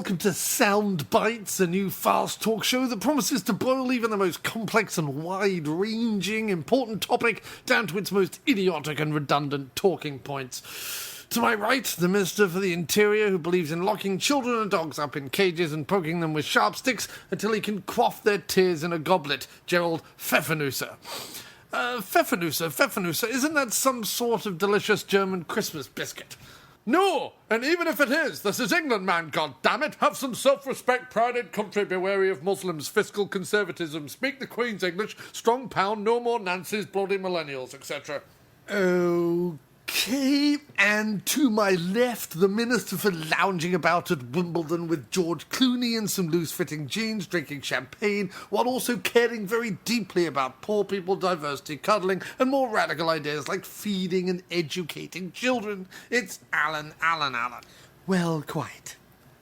welcome to Sound Bites, a new fast talk show that promises to boil even the most complex and wide-ranging, important topic down to its most idiotic and redundant talking points. To my right, the Minister for the Interior, who believes in locking children and dogs up in cages and poking them with sharp sticks until he can quaff their tears in a goblet, Gerald Pfeffernusse. Pfeffernusse, isn't that some sort of delicious German Christmas biscuit? No, and even if it is, this is England, man, goddammit. Have some self-respect, pride in country, be wary of Muslims, fiscal conservatism, speak the Queen's English, strong pound, no more Nancy's, bloody millennials, etc. Okay, and to my left, the Minister for lounging about at Wimbledon with George Clooney in some loose-fitting jeans, drinking champagne, while also caring very deeply about poor people, diversity, cuddling, and more radical ideas like feeding and educating children. It's Alan. Well, quite.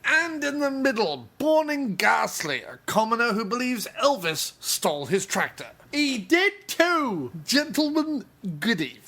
And in the middle, born in Ghastly, a commoner who believes Elvis stole his tractor. He did too! Gentlemen, good evening.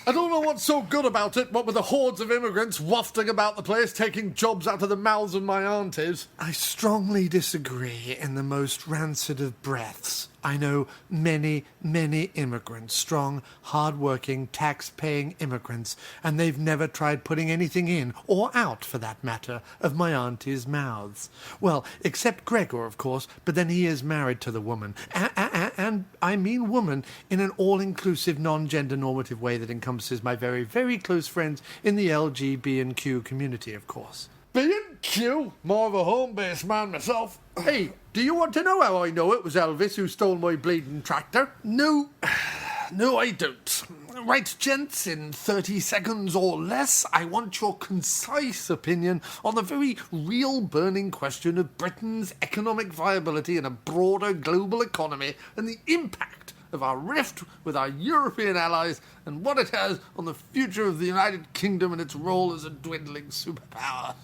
I don't know what's so good about it, what with the hordes of immigrants wafting about the place, taking jobs out of the mouths of my aunties. I strongly disagree in the most rancid of breaths. I know many, many immigrants, strong, hard-working, tax-paying immigrants, and they've never tried putting anything in, or out, for that matter, of my aunties' mouths. Well, except Gregor, of course, but then he is married to the woman. And I mean woman in an all-inclusive, non-gender normative way that encompasses my very, very close friends in the LGB&Q community, of course. B&Q? More of a home-based man myself. Hey, do you want to know how I know it was Elvis who stole my bleeding tractor? No, I don't. Right, gents, in 30 seconds or less, I want your concise opinion on the very real burning question of Britain's economic viability in a broader global economy and the impact of our rift with our European allies and what it has on the future of the United Kingdom and its role as a dwindling superpower.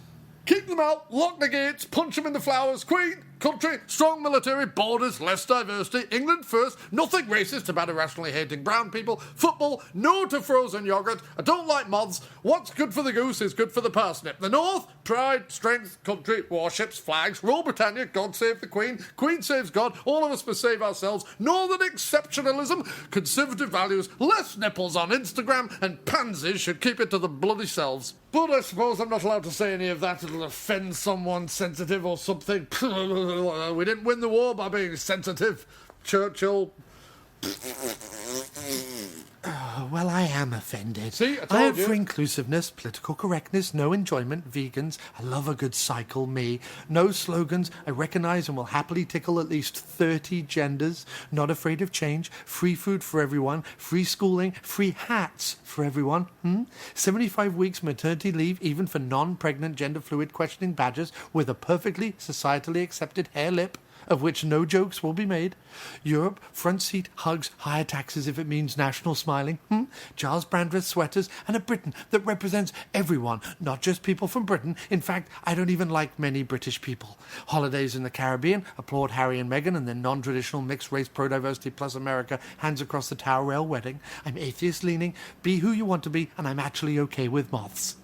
Keep them out, lock the gates, punch them in the flowers, Queen, country, strong military, borders, less diversity, England first, nothing racist about irrationally hating brown people, football, no to frozen yoghurt, I don't like moths, what's good for the goose is good for the parsnip. The North, pride, strength, country, warships, flags, rule Britannia, God save the Queen, Queen saves God, all of us must save ourselves, Northern exceptionalism, conservative values, less nipples on Instagram, and pansies should keep it to the bloody selves. But I suppose I'm not allowed to say any of that, it'll offend someone sensitive or something. We didn't win the war by being sensitive, Churchill. Well, I am offended. See, I told I am you. for inclusiveness, political correctness, no enjoyment, vegans, I love a good cycle, me. No slogans, I recognise and will happily tickle at least 30 genders, not afraid of change, free food for everyone, free schooling, free hats for everyone. 75 weeks maternity leave even for non-pregnant gender fluid questioning badgers with a perfectly societally accepted hair lip, of which no jokes will be made. Europe, front seat, hugs, higher taxes if it means national smiling. Giles Brandreth sweaters, and a Britain that represents everyone, not just people from Britain. In fact, I don't even like many British people. Holidays in the Caribbean, applaud Harry and Meghan and their non-traditional mixed-race pro-diversity plus America hands across the Tower Rail wedding. I'm atheist-leaning, be who you want to be, and I'm actually okay with moths.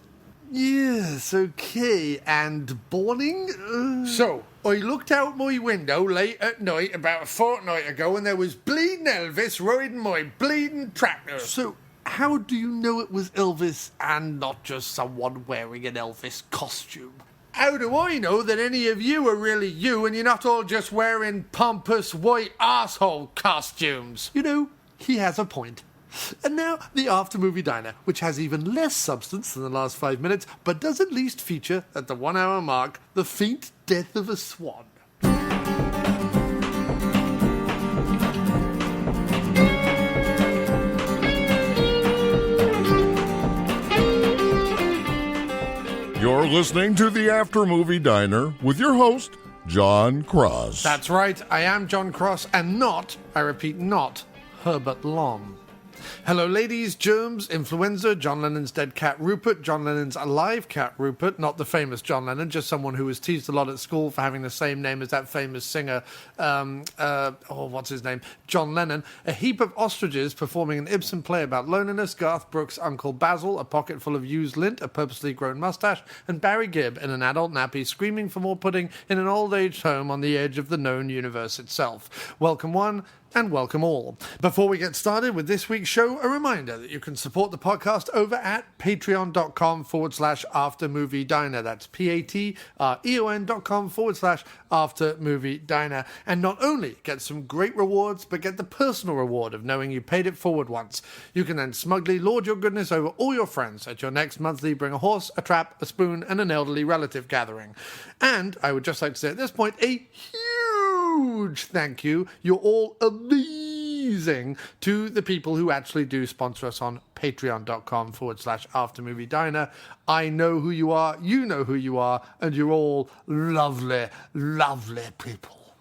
Yes, okay, and boring? So, I looked out my window late at night about a fortnight ago and there was bleeding Elvis riding my bleeding tractor. So, how do you know it was Elvis and not just someone wearing an Elvis costume? How do I know that any of you are really you and you're not all just wearing pompous white arsehole costumes? You know, he has a point. And now, the after-movie diner, which has even less substance than the last 5 minutes, but does at least feature, at the 1 hour mark, the faint death of a swan. You're listening to the After Movie Diner with your host, John Cross. That's right, I am John Cross, and not, I repeat, not, Herbert Lom. Hello, ladies, germs, influenza, John Lennon's dead cat Rupert, John Lennon's alive cat Rupert, not the famous John Lennon, just someone who was teased a lot at school for having the same name as that famous singer, what's his name? John Lennon. A heap of ostriches performing an Ibsen play about loneliness, Garth Brooks' Uncle Basil, a pocket full of used lint, a purposely grown mustache, and Barry Gibb in an adult nappy screaming for more pudding in an old-aged home on the edge of the known universe itself. Welcome one, and welcome all. Before we get started with this week's show, a reminder that you can support the podcast over at patreon.com/aftermoviediner. That's patreon.com/aftermoviediner. And not only get some great rewards, but get the personal reward of knowing you paid it forward once. You can then smugly lord your goodness over all your friends at your next monthly Bring a Horse, a Trap, a Spoon, and an Elderly Relative gathering. And I would just like to say at this point, a huge thank you. You're all amazing to the people who actually do sponsor us on patreon.com/aftermoviediner. I know who you are, you know who you are, and you're all lovely, lovely people.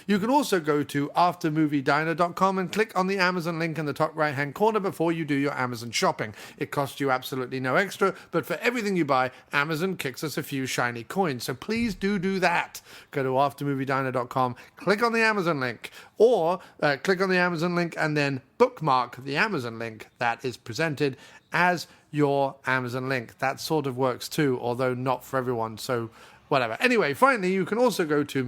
You can also go to aftermoviediner.com and click on the Amazon link in the top right-hand corner before you do your Amazon shopping. It costs you absolutely no extra, but for everything you buy, Amazon kicks us a few shiny coins. So please do that. Go to aftermoviediner.com, click on the Amazon link, or click on the Amazon link and then bookmark the Amazon link that is presented as your Amazon link. That sort of works too, although not for everyone, so whatever. Anyway, finally, you can also go to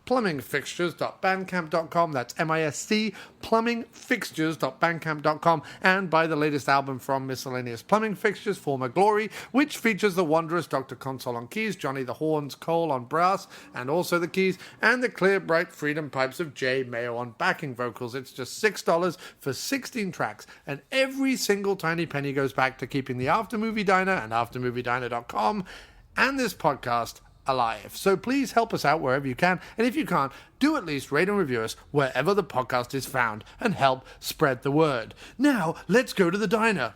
plumbingfixtures.bandcamp.com. That's MISC, plumbingfixtures.bandcamp.com, and buy the latest album from Miscellaneous Plumbing Fixtures, Former Glory, which features the wondrous Dr. Console on keys, Johnny the Horns Cole on brass, and also the keys, and the clear, bright Freedom Pipes of Jay Mayo on backing vocals. It's just $6 for 16 tracks, and every single tiny penny goes back to keeping the After Movie Diner and AfterMovieDiner.com and this podcast alive. So please help us out wherever you can, and if you can't, do at least rate and review us wherever the podcast is found and help spread the word. Now, let's go to the diner.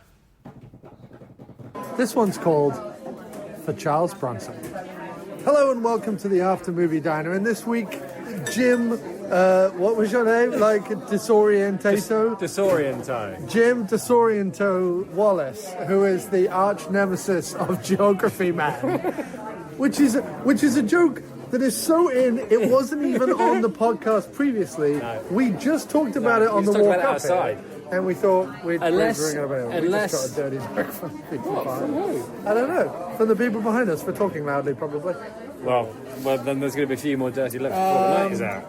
This one's called For Charles Bronson. Hello and welcome to the After Movie Diner, and this week, Jim, what was your name? Like, Disorientato? Disoriento. Jim Disoriento Wallace, who is the arch nemesis of Geography Man. Which is a joke that is so in, it wasn't even on the podcast previously. No. We just talked about it on the walk up outside. And we thought we'd bring it over. We just got a dirty joke from people behind us. I don't know. From the people behind us for talking loudly, probably. Well, then there's going to be a few more dirty looks before the night is out.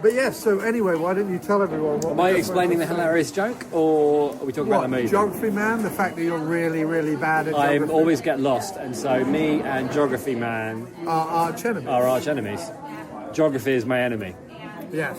But yes, so anyway, why don't you tell everyone what... Am I explaining the hilarious joke, or are we talking about the movie? Geography Man? The fact that you're really, really bad at geography? I always get lost, and so me and Geography Man... Are arch enemies. Are arch enemies. Geography is my enemy. Yes.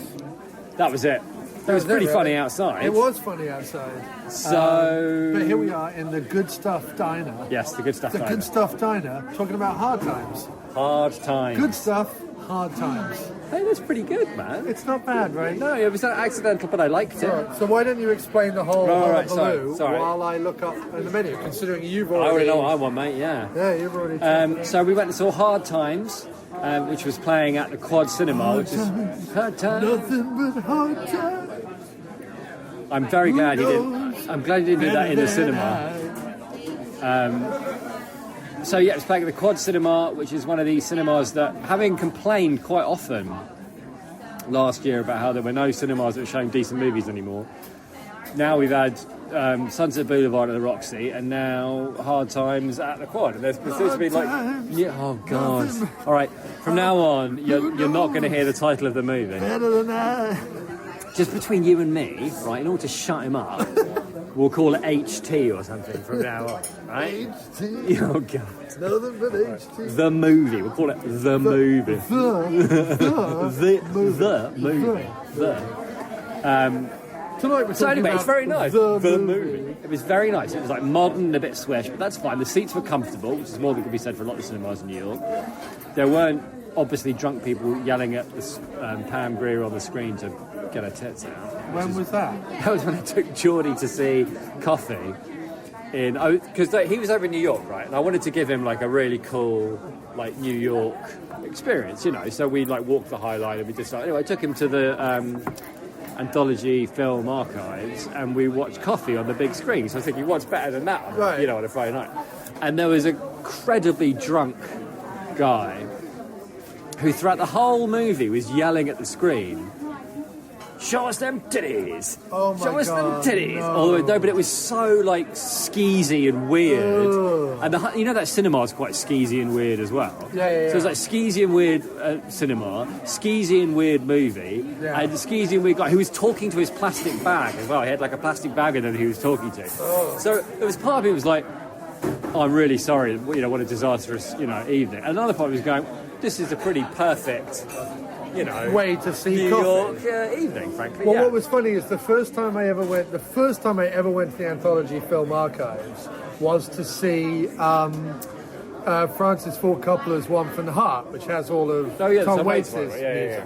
That was it. It was pretty funny outside. It was funny outside. So... but here we are in the Good Stuff Diner. Yes, the Good Stuff Diner. The Good Stuff Diner, talking about hard times. Hard times. Good stuff, hard times. Hey, that's pretty good, man. It's not bad, right? No, it was accidental, but I liked it. Right, so why don't you explain the whole hullabaloo sorry. while I look up in the menu, considering you've I already... already know what I want, mate, yeah. Yeah, you've already... So we went and saw Hard Times, which was playing at the Quad Cinema, which is... Hard Times. Nothing but hard times. I'm very glad you didn't... I'm glad you didn't do that in the cinema. So yeah, it's playing at the Quad Cinema, which is one of these cinemas that, having complained quite often last year about how there were no cinemas that were showing decent movies anymore, now we've had Sunset Boulevard at the Roxy, and now Hard Times at the Quad. And there's supposed to be like... Yeah, oh, God. All right, from now on, you're not going to hear the title of the movie. Better than that. Just between you and me, right, in order to shut him up, we'll call it HT or something from now on, right? HT. Oh, God. Nothing but HT. The movie. We'll call it The Movie. The Movie. Tonight we're So anyway, it's very nice. The movie. It was very nice. It was like modern and a bit swish, but that's fine. The seats were comfortable, which is more than could be said for a lot of cinemas in New York. There weren't obviously drunk people yelling at the Pam Grier on the screen to get her tits out. When was that? That was when I took Geordie to see Coffee because he was over in New York, right? And I wanted to give him like a really cool like New York experience, you know. So we like walked the High Line and we just anyway. I took him to the anthology film archives, and we watched Coffee on the big screen. So I was thinking, what's better than that on, Right. on a Friday night? And there was an incredibly drunk guy who throughout the whole movie was yelling at the screen, "Show us them titties! Oh my Show us God, them titties!" no. All the way, no, but it was so like skeezy and weird. And that cinema's quite skeezy and weird as well. Yeah. So it's like skeezy and weird cinema, skeezy and weird movie, and the skeezy and weird guy who was talking to his plastic bag as well. He had like a plastic bag and then he was talking to. So there was part of me was like, "I'm really sorry, what a disastrous evening." And another part was going, "This is a pretty perfect." Way to see New Coffee. York evening, frankly. Well, yeah. what was funny is the first time I ever went to the Anthology Film Archives was to see Francis Ford Coppola's One from the Heart, which has all of Tom Waits' music. Yeah.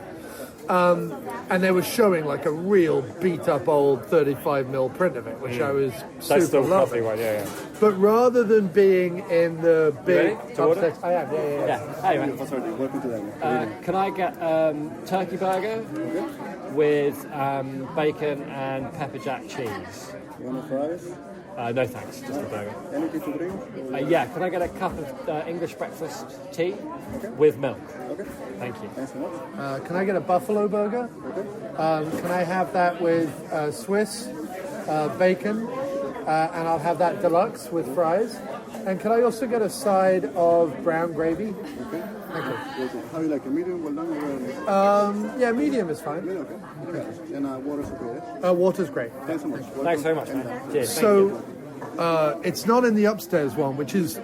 And they were showing like a real beat-up old 35mm print of it, which I was That's super still loving. Coffee one, yeah. But rather than being in the big ready to order? upstairs, I am, yeah. Hey, man. Welcome to that. Can I get turkey burger with bacon and pepper jack cheese? You want fries? No thanks, just a burger. Anything to drink? Yeah, can I get a cup of English breakfast tea with milk? Okay. Thank you. Thanks so much. Can I get a buffalo burger? Okay. Can I have that with Swiss bacon? And I'll have that deluxe with fries. And can I also get a side of brown gravy? Okay. Thank you. Okay. How you like it? Medium, well done, or Yeah, medium is fine. okay. Okay. And water's okay. Water's great. Thanks so much. Thanks very much, man. Cheers. So it's not in the upstairs one, which is,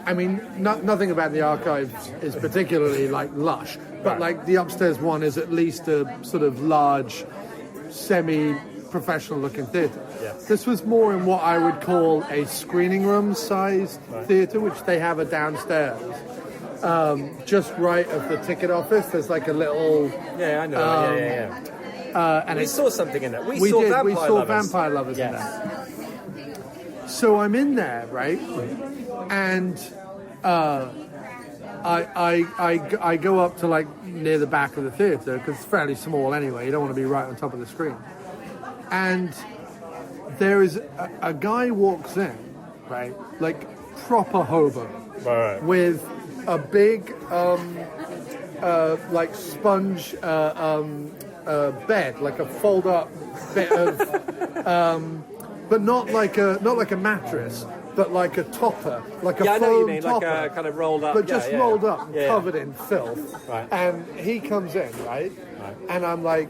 I mean, nothing about the archives is particularly like lush, but like the upstairs one is at least a sort of large, semi-professional looking theatre. Yes. This was more in what I would call a screening room sized theatre, which they have a downstairs. Just right of the ticket office, there's like a little. Yeah, I know. Yeah. And We it's saw something in that. we saw Vampire Lovers in Yes. there. So I'm in there, right? And I go up to like near the back of the theatre because it's fairly small anyway. You don't want to be right on top of the screen. And there is a guy walks in, right? Like proper hobo, Right. with a big like sponge bed, like a fold-up bit of, but not like a mattress, but like a topper, like a Yeah, I know what you foam mean, topper, like a kind of rolled up. but just rolled up, Yeah. covered in filth. Right. And he comes in, right? And I'm like,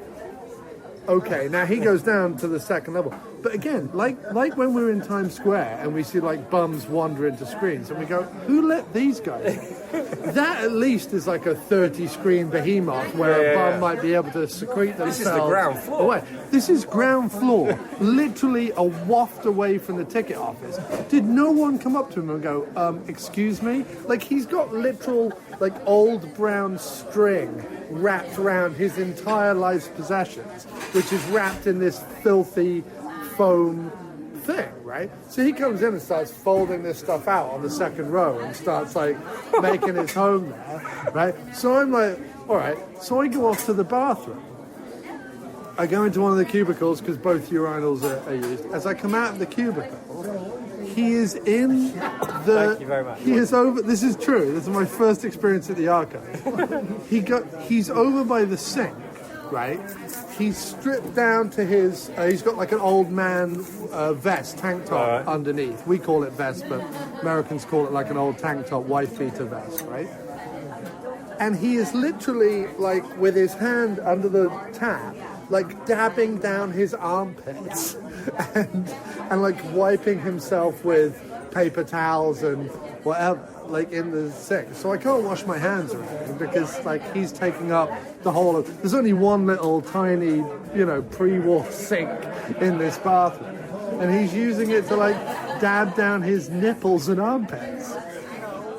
okay, now he goes down to the second level. But again, like when we're in Times Square and we see like bums wander into screens and we go, who let these guys in? That at least is like a 30-screen behemoth where a bum might be able to secrete themselves. This is the ground floor. away. This is ground floor, literally a waft away from the ticket office. Did no one come up to him and go, excuse me? Like he's got literal like old brown string wrapped around his entire life's possessions, which is wrapped in this filthy foam thing, right? So he comes in and starts folding this stuff out on the second row and starts like making his home there, right? So I'm like, all right. So I go off to the bathroom. I go into one of the cubicles because both urinals are used. As I come out of the cubicle, he is in the. Thank you very much. He is over. This is true. This is my first experience at the archive. He's over by the sink, right? He's stripped down to his. He's got like an old man vest, tank top underneath. We call it vest, but Americans call it like an old tank top, wife beater vest, right? And he is literally like with his hand under the tap, like dabbing down his armpits and like wiping himself with paper towels and whatever, like in the sink. So I can't wash my hands or anything because like he's taking up the whole of. There's only one little tiny, pre-war sink in this bathroom, and he's using it to like dab down his nipples and armpits.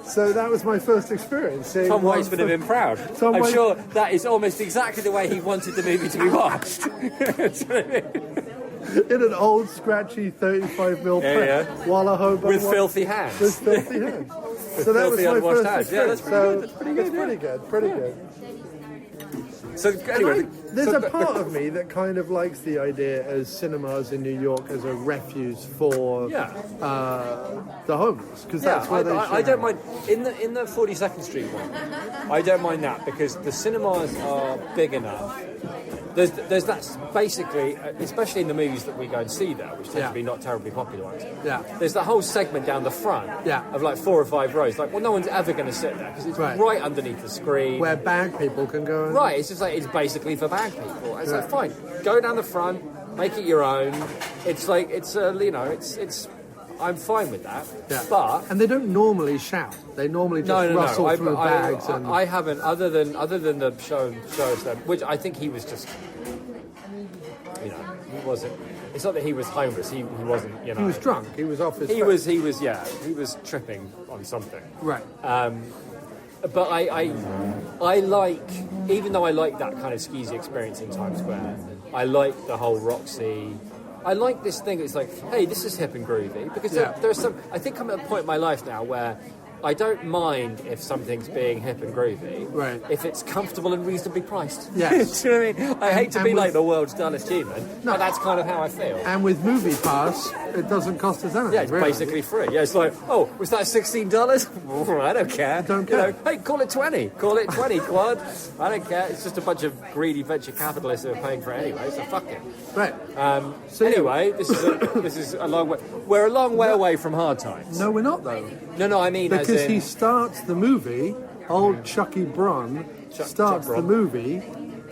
So that was my first experience. Tom Waits would have been proud. Tom I'm Waits- sure that is almost exactly the way he wanted the movie to be watched. That's what I mean. In an old, scratchy 35mm print, while a hobo With wa- filthy hands. With filthy hands. So that was filthy my unwashed first hands. Yeah, experience. that's pretty good. That's pretty good. Pretty good. So anyway, There's a part of me that kind of likes the idea as cinemas in New York as a refuge for the homeless, because that's where they should. I don't mind in the 42nd Street one. I don't mind that because the cinemas are big enough. There's that basically, especially in the movies that we go and see there, which tend to be not terribly popular ones. Yeah. There's that whole segment down the front of like 4 or 5 rows. Like, well, no one's ever going to sit there because it's right underneath the screen. Where bag people can go. And... Right, it's just like, it's basically for bag people. It's like, fine, go down the front, make it your own. It's like, it's I'm fine with that. Yeah. But and they don't normally shout. They normally just rustle through bags. I haven't, other than the show us them, which I think he was just, he wasn't. It's not that he was homeless. He wasn't. He was drunk. He was off his. He was tripping on something. Right. But I like, even though I like that kind of skeezy experience in Times Square, I like the whole Roxy. I like this thing. It's like, hey, this is hip and groovy because there's some. I think I'm at a point in my life now where I don't mind if something's being hip and groovy, right? If it's comfortable and reasonably priced. Yes. Do you know what I mean? I hate to be like the world's dullest human, but that's kind of how I feel. And with Movie Pass, it doesn't cost us anything. Yeah, it's basically free. Yeah, it's like, oh, was that $16? I don't care. Don't care. Hey, call it 20. Call it 20, quad. I don't care. It's just a bunch of greedy venture capitalists who are paying for it anyway, so fuck it. Right. So anyway, this is a long way. We're a long way away from hard times. No, we're not though. No, I mean because he starts the movie. Old Chucky Brun starts the movie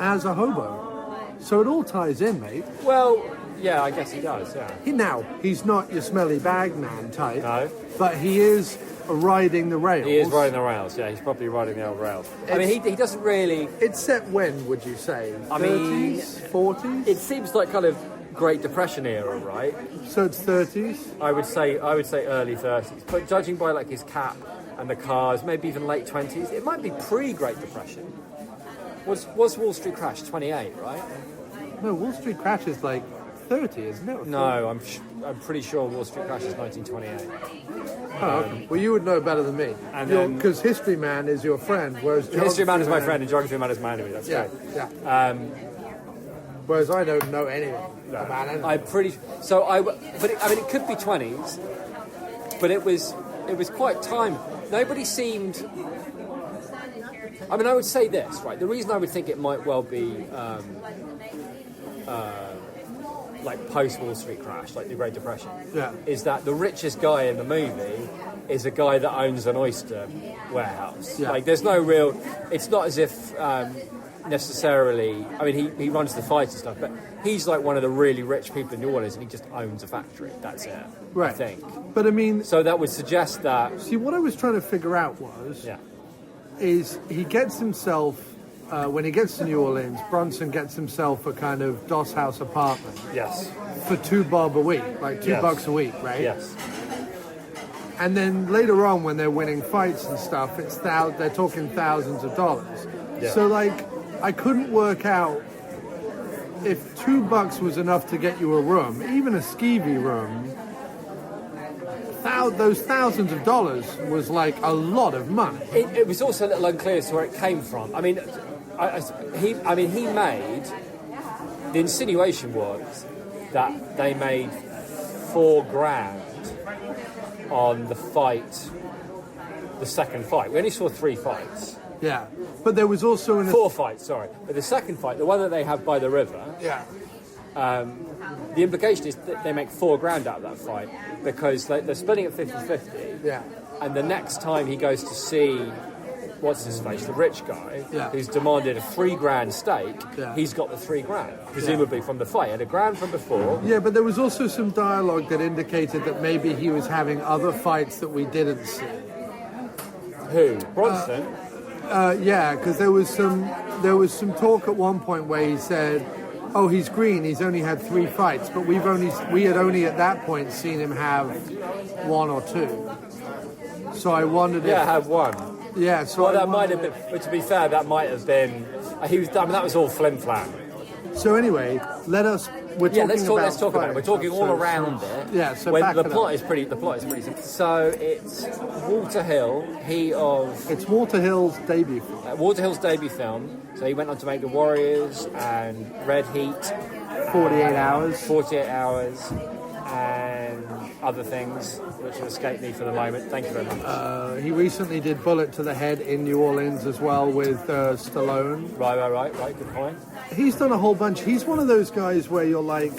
as a hobo, so it all ties in, mate. Well, yeah, I guess he does. Yeah. He's not your smelly bag man type. No. But he is riding the rails. He is riding the rails. Yeah, he's probably riding the old rails. I mean, he doesn't really. It's set when, would you say? 30s, 40s. It seems like kind of Great Depression era, right? So it's 30s. I would say early 30s, but judging by like his cap and the cars, maybe even late 20s. It might be pre-Great Depression. Was Wall Street Crash 28, right? No, Wall Street Crash is like 30, isn't it? No, I'm pretty sure Wall Street Crash is 1928. Oh, okay. Well, you would know better than me. Because History Man is your friend, whereas History Man is my friend and Geography Man is my enemy. That's great. Yeah. Whereas I don't know anything about anything. I'm pretty. So it could be 20s, but it was quite time. Nobody seemed. I mean, I would say this, right? The reason I would think it might well be like post Wall Street crash, like the Great Depression, is that the richest guy in the movie is a guy that owns an oyster warehouse. Like, there's no real. It's not as if. Necessarily, I mean, he runs the fights and stuff, but he's like one of the really rich people in New Orleans, and he just owns a factory. That's it, right? I think. But I mean, so that would suggest that. See, what I was trying to figure out is he gets himself when he gets to New Orleans, Bronson gets himself a kind of doss house apartment. Yes. For $2 a week, like $2 a week, right? Yes. And then later on, when they're winning fights and stuff, they're talking thousands of dollars. Yeah. So like. I couldn't work out if $2 was enough to get you a room, even a skeevy room. Those thousands of dollars was like a lot of money. It was also a little unclear as to where it came from. I mean, he made. The insinuation was that they made $4,000 on the fight, the second fight. We only saw 3 fights. Yeah, but there was also 4 fights, sorry. But the second fight, the one that they have by the river, the implication is that they make $4,000 out of that fight because they're splitting it 50-50. Yeah. And the next time he goes to see, what's his face, the rich guy, who's demanded a $3,000 stake, he's got the $3,000, presumably from the fight. He had $1,000 from before. Yeah, but there was also some dialogue that indicated that maybe he was having other fights that we didn't see. Who? Bronson? Because there was some talk at one point where he said, "Oh, he's green. He's only had 3 fights, but we had only at that point seen him have 1 or 2." So I wondered if have 1. Yeah. So well, that might have been. But to be fair, that might have been. He was. I mean, that was all flim flam. So anyway, let us we're talking let's talk about it. We're talking all around it. Yeah, so when back the it plot up. is pretty simple. So it's Walter Hill, It's Walter Hill's debut film. Walter Hill's debut film. So he went on to make The Warriors and Red Heat, 48 Hours. 48 Hours, and other things which have escaped me for the moment. Thank you very much. He recently did Bullet to the Head in New Orleans as well with Stallone. Right. Good point. He's done a whole bunch. He's one of those guys where you're like,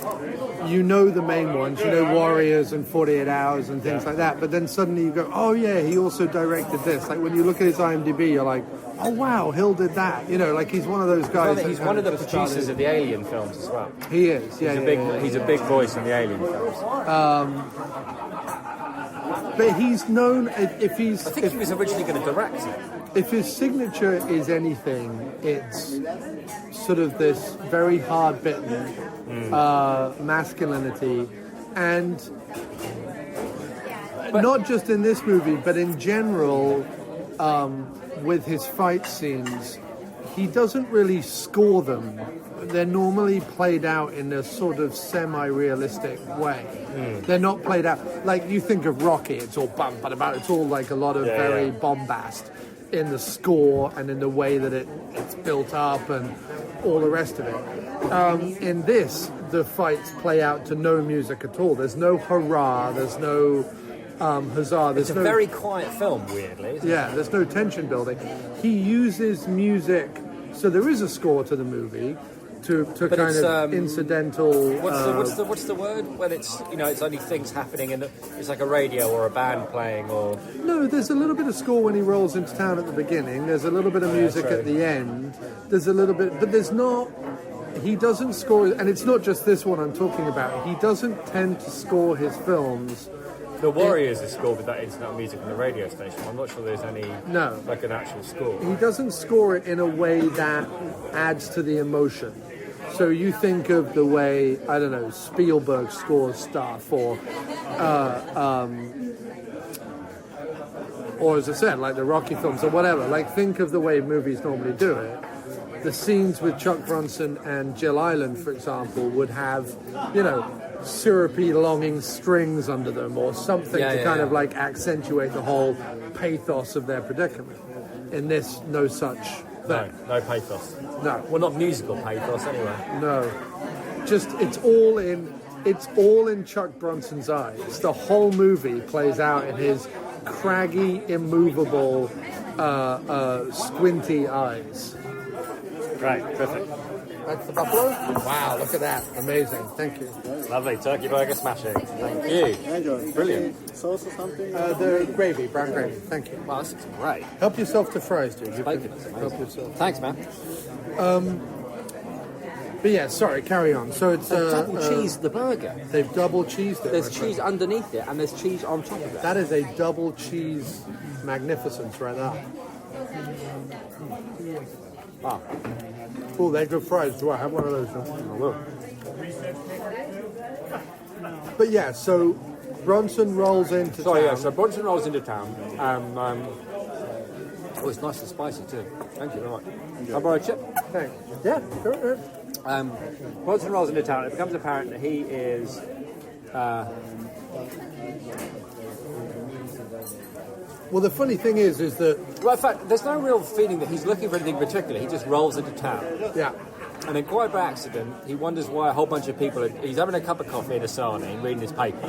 you know the main ones, you know Warriors and 48 Hours and things like that, but then suddenly you go, oh yeah, he also directed this. Like when you look at his IMDb, you're like, oh wow, Hill did that. You know, like he's one of those guys. He's one of the producers of the Alien films as well. He is, yeah. He's a big voice in the Alien films. But he's known, I think he was originally going to direct it. if his signature is anything, it's sort of this very hard-bitten masculinity, and not just in this movie, but in general, with his fight scenes, he doesn't really score them. They're normally played out in a sort of semi-realistic way. They're not played out like you think of Rocky. It's all bum, but about. It's all like a lot of very bombast in the score and in the way that it's built up and all the rest of it. In this, the fights play out to no music at all. There's no hurrah. There's no huzzah. There's It's a very quiet film, weirdly. Isn't it? there's no tension building. He uses music, so there is a score to the movie. To kind of incidental. What's the word when it's it's only things happening and it's like a radio or a band playing or No, there's a little bit of score when he rolls into town at the beginning. There's a little bit of music at the end. There's a little bit, but there's not. He doesn't score, and it's not just this one I'm talking about. He doesn't tend to score his films. The Warriors is scored with that incidental music from the radio station. I'm not sure there's any like an actual score. He doesn't score it in a way that adds to the emotion. So you think of the way, I don't know, Spielberg scores stuff, or as I said, like the Rocky films or whatever. Like, think of the way movies normally do it. The scenes with Chuck Bronson and Jill Island, for example, would have, syrupy, longing strings under them, or something to kind of like accentuate the whole pathos of their predicament. In this, no such thing. No pathos. No. Well, not musical pathos anyway. No, just it's all in Chuck Bronson's eyes. The whole movie plays out in his craggy, immovable, squinty eyes. Great, terrific. That's the buffalo? Wow, look at that. Amazing. Thank you. Lovely turkey burger smashing. Thank you. Enjoy. Brilliant. Sauce or something? The gravy, brown gravy. Thank you. Wow, this is great. Help yourself to fries, dude. You Bacon can is amazing. help yourself. Thanks, man. But yeah, sorry, carry on. So it's double cheese the burger. They've double cheesed it. There's my friend. cheese underneath it, and there's cheese on top of it. That is a double cheese magnificence right there. Wow. Oh, they're good fries. Do I have one of those? I will. But yeah, so Bronson rolls into town. So Bronson rolls into town. Oh, it's nice and spicy too. Thank you very much. I'll borrow a chip. Thanks. Yeah, sure. Bronson rolls into town. It becomes apparent that he is. Well, the funny thing is that Well, in fact, there's no real feeling that he's looking for anything particular. He just rolls into town. yeah, And then, quite by accident, he wonders why a whole bunch of people he's having a cup of coffee in a sarnie, reading his paper.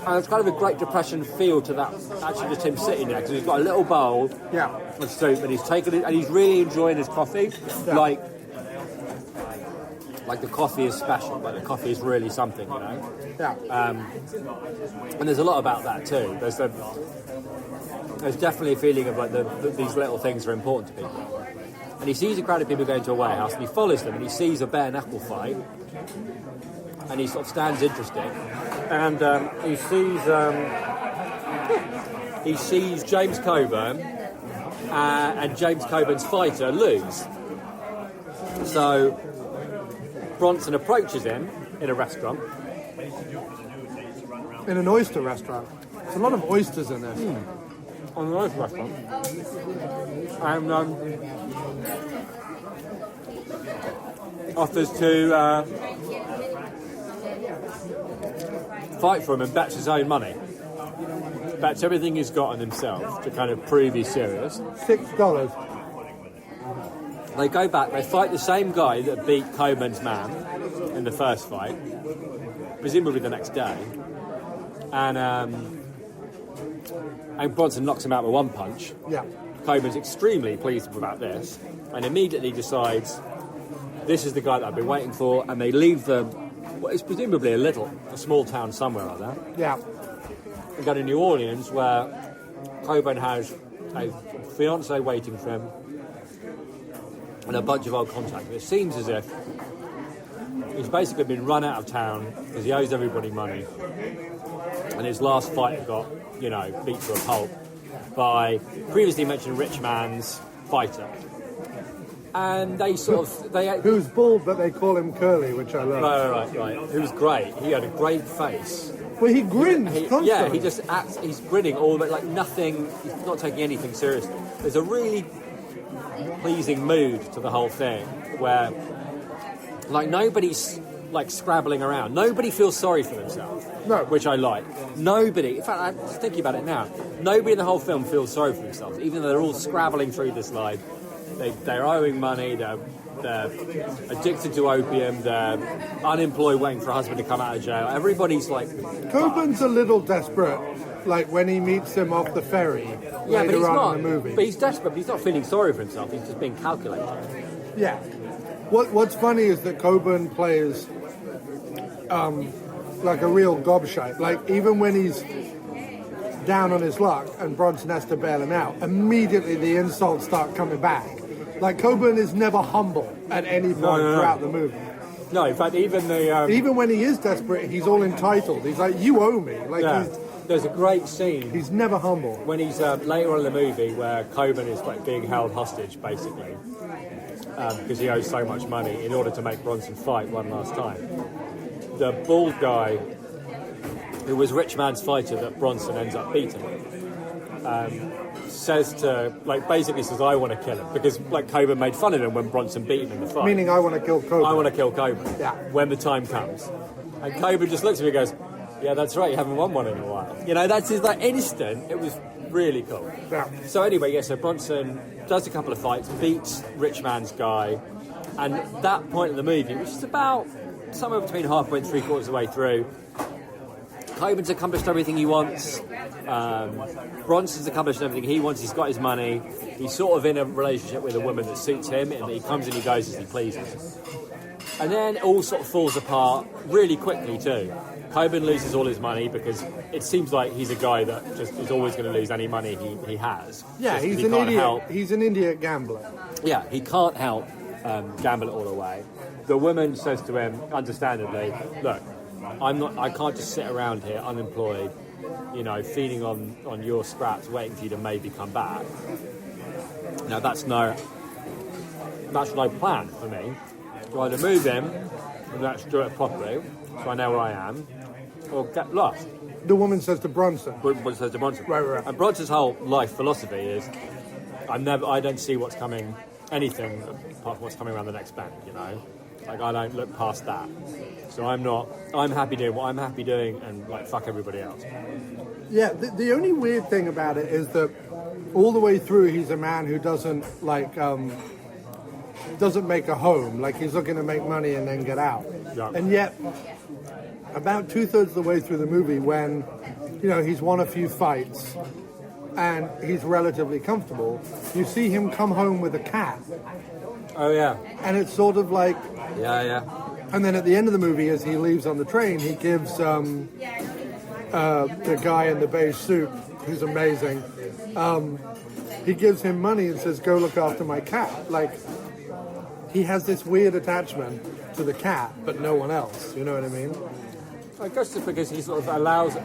And it's kind of a Great Depression feel to that, actually, just him sitting there, because he's got a little bowl yeah, of soup, and he's taken it, and he's really enjoying his coffee. Yeah. Like the coffee is special, like the coffee is really something, yeah. And there's a lot about that too. There's definitely a feeling of like these little things are important to people. And he sees a crowd of people going to a warehouse, and he follows them, and he sees a bare knuckle fight, and he sort of stands interested, and he sees James Coburn and James Coburn's fighter lose. So Bronson approaches him in a restaurant. In an oyster restaurant. There's a lot of oysters in this. On a nice restaurant. And offers to fight for him and bets his own money. Bets everything he's got on himself to kind of prove he's serious. $6. They go back, they fight the same guy that beat Coburn's man in the first fight, presumably the next day. And Bronson knocks him out with one punch. Yeah. Coburn's extremely pleased about this and immediately decides this is the guy that I've been waiting for, and they leave what is presumably a small town somewhere like that. Yeah. They go to New Orleans where Coburn has a fiancée waiting for him and a bunch of old contacts. It seems as if he's basically been run out of town because he owes everybody money, and his last fight got, beat to a pulp by previously mentioned rich man's fighter. And they Who's bald, but they call him Curly, which I love. Right. It was great. He had a great face. Well, he grins constantly. Yeah, he just acts. He's grinning all the way, like nothing. He's not taking anything seriously. There's a really pleasing mood to the whole thing, where like nobody's like scrabbling around. Nobody feels sorry for themselves. No, which I like. Nobody. In fact, I'm just thinking about it now. Nobody in the whole film feels sorry for themselves, even though they're all scrabbling through this life. They're owing money, they're addicted to opium, they're unemployed waiting for a husband to come out of jail. Everybody's like... Coburn's a little desperate, like when he meets him off the ferry later on in the movie. But he's desperate, but he's not feeling sorry for himself, he's just being calculated. Yeah. What's funny is that Coburn plays like a real gobshite. Like, even when he's down on his luck and Bronson has to bail him out, immediately the insults start coming back. Like, Coburn is never humble at any point throughout the movie. No, in fact, even when he is desperate, he's all entitled. He's like, you owe me. Like, there's a great scene. He's never humble. When he's later on in the movie where Coburn is like being held hostage, basically, because he owes so much money in order to make Bronson fight one last time. The bald guy, who was rich man's fighter that Bronson ends up beating, basically says, I want to kill him, because like Coburn made fun of him when Bronson beat him in the fight. Meaning, I want to kill Coburn. I want to kill Coburn. Yeah. When the time comes. And Coburn just looks at me and goes, yeah, that's right, you haven't won one in a while. That's his like instant. It was really cool. Yeah. So anyway, so Bronson does a couple of fights, beats rich man's guy, and that point in the movie, which is about somewhere between halfway and three-quarters of the way through, Coburn's accomplished everything he wants. Bronson's accomplished everything he wants. He's got his money. He's sort of in a relationship with a woman that suits him, and he comes and he goes as he pleases. And then it all sort of falls apart really quickly too. Coburn loses all his money because it seems like he's a guy that just is always going to lose any money he has. Yeah, he's an idiot. He's an idiot gambler. Yeah, he can't help gamble it all away. The woman says to him, understandably, look, I can't just sit around here unemployed, feeding on your scraps, waiting for you to maybe come back. Now that's no plan for me. So either move him, and let's do it properly, so I know where I am, or get lost. The woman says to Bronson. What says to Bronson. Right. And Bronson's whole life philosophy is, I don't see what's coming, anything apart from what's coming around the next bend, Like, I don't look past that. So I'm happy doing what I'm happy doing, and like fuck everybody else. Yeah, the only weird thing about it is that all the way through he's a man who doesn't make a home. Like, he's looking to make money and then get out. Yeah. And yet, about 2/3 of the way through the movie, when he's won a few fights and he's relatively comfortable, you see him come home with a cat. Oh yeah. And it's sort of like... Yeah. And then at the end of the movie, as he leaves on the train, he gives the guy in the beige suit, who's amazing, he gives him money and says, go look after my cat. Like, he has this weird attachment to the cat, but no one else. You know what I mean? I guess it's because he sort of allows...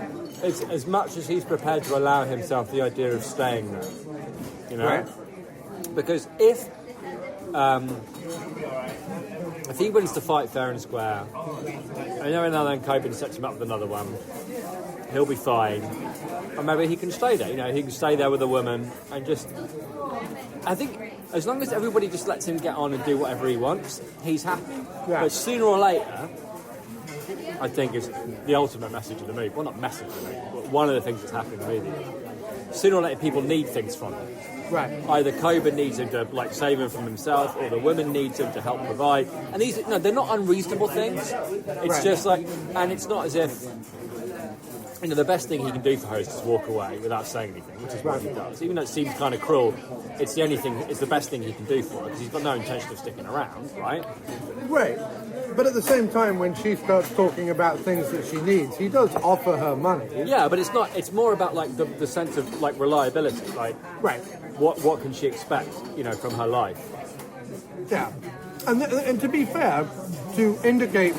It's as much as he's prepared to allow himself the idea of staying there. Right. Because if he wins the fight fair and square, and every now and then Coburn sets him up with another one, he'll be fine. Or maybe he can stay there, he can stay there with a woman and just... I think as long as everybody just lets him get on and do whatever he wants, he's happy. Yeah. But sooner or later, I think is the ultimate message of the movie. Well, not message of the movie, but one of the things that's happening in the movie. Sooner or later, people need things from him. Right. Either Coburn needs him to like save him from himself, or the woman needs him to help provide. And these, they're not unreasonable things. It's just like, and it's not as if, the best thing he can do for her is just walk away without saying anything, which is what he does. Even though it seems kind of cruel, it's the best thing he can do for her because he's got no intention of sticking around, right? Right. But at the same time, when she starts talking about things that she needs, he does offer her money. Yeah, but it's not. It's more about like the sense of like reliability. Like, Right. What can she expect, from her life? Yeah. And to be fair, to indicate,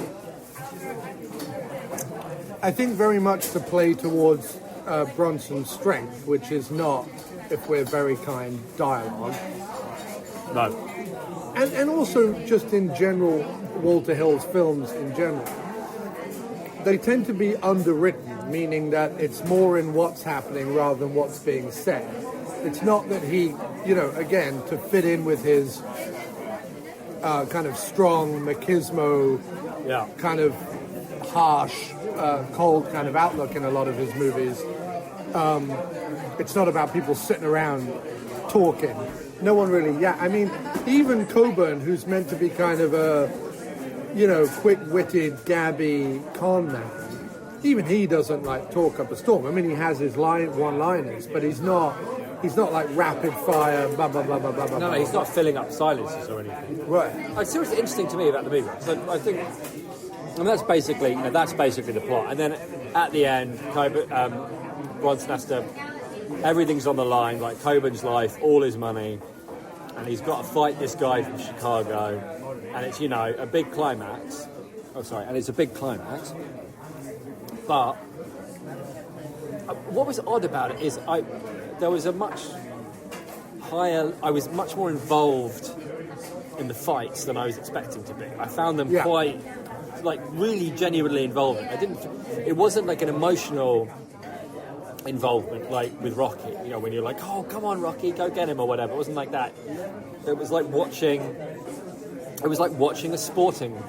I think very much to play towards Bronson's strength, which is not, if we're very kind, dialogue. No. And also just in general, Walter Hill's films in general, they tend to be underwritten, meaning that it's more in what's happening rather than what's being said. It's not that he, again, to fit in with his kind of strong machismo, kind of harsh, cold kind of outlook in a lot of his movies. It's not about people sitting around talking. No one really, I mean, even Coburn, who's meant to be kind of a, quick-witted, gabby con man, even he doesn't, like, talk up a storm. I mean, he has his one-liners, but he's not like rapid-fire, blah, blah, blah, blah, blah, blah. No, he's not filling up silences or anything. Right. It's seriously interesting to me about the movie. So I think, that's basically the plot. And then at the end, Bronson has to, everything's on the line, like Coburn's life, all his money, and he's got to fight this guy from Chicago, and it's, a big climax. Oh, sorry, and it's a big climax. But what was odd about it is there was a much higher, I was much more involved in the fights than I was expecting to be. I found them quite, like, really genuinely involving. It wasn't like an emotional involvement like with Rocky, when you're like, oh, come on, Rocky, go get him or whatever. It wasn't like that. It was like watching a sporting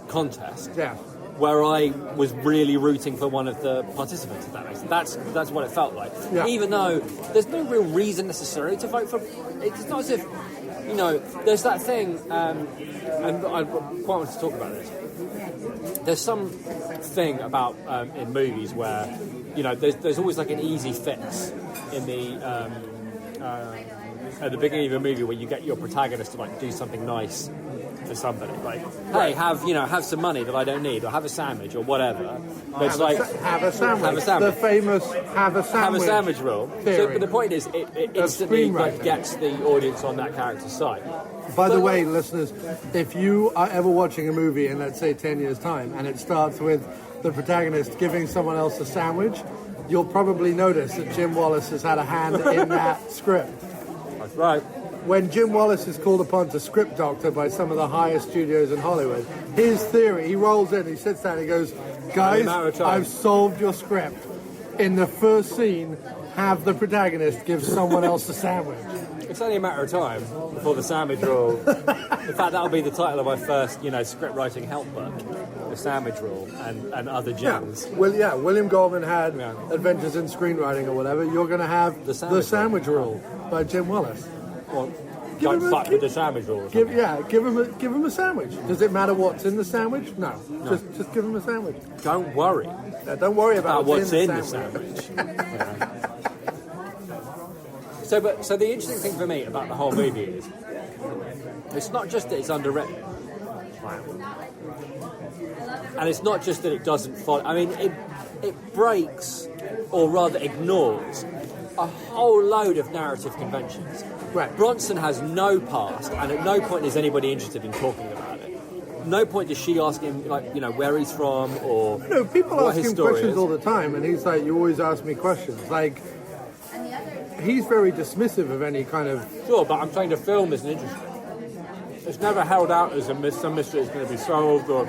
contest. Yeah. Where I was really rooting for one of the participants, if that makes sense. That's what it felt like. Yeah. Even though there's no real reason necessarily to vote for. It's not as if, there's that thing, and I quite want to talk about this. There's some thing about in movies where, there's always like an easy fix in the at the beginning of a movie where you get your protagonist to like do something nice for somebody, like, hey, have some money that I don't need, or have a sandwich, or whatever. But it's like have a sandwich. The famous have a sandwich rule. So, but the point is, it instantly gets the audience on that character's side. By the way, listeners, if you are ever watching a movie in, let's say, 10 years' time, and it starts with the protagonist giving someone else a sandwich, you'll probably notice that Jim Wallace has had a hand in that script. That's right. When Jim Wallace is called upon to script doctor by some of the highest studios in Hollywood, his theory, he rolls in, he sits down, he goes, guys, I've solved your script. In the first scene, have the protagonist give someone else a sandwich. It's only a matter of time before the sandwich rule. In fact, that'll be the title of my first, script writing help book, The Sandwich Rule, and other gems. Yeah. Well, William Goldman had Adventures in Screenwriting or whatever. You're going to have The Sandwich Rule by Jim Wallace. Well, don't fuck with the sandwich rule. Give him a sandwich. Does it matter what's in the sandwich? No. Just give him a sandwich. Don't worry. Don't worry about what's in the sandwich. So the interesting thing for me about the whole movie is, it's not just that it's underwritten, and it's not just that it doesn't follow. I mean, it breaks, or rather ignores, a whole load of narrative conventions. Right. Bronson has no past, and at no point is anybody interested in talking about it. No point does she ask him, where he's from, or no. People ask him questions is. all the time, and he's like, "You always ask me questions." Like, he's very dismissive of any kind of. Sure, but I'm saying the film isn't interesting. It's never held out as some mystery is going to be solved, or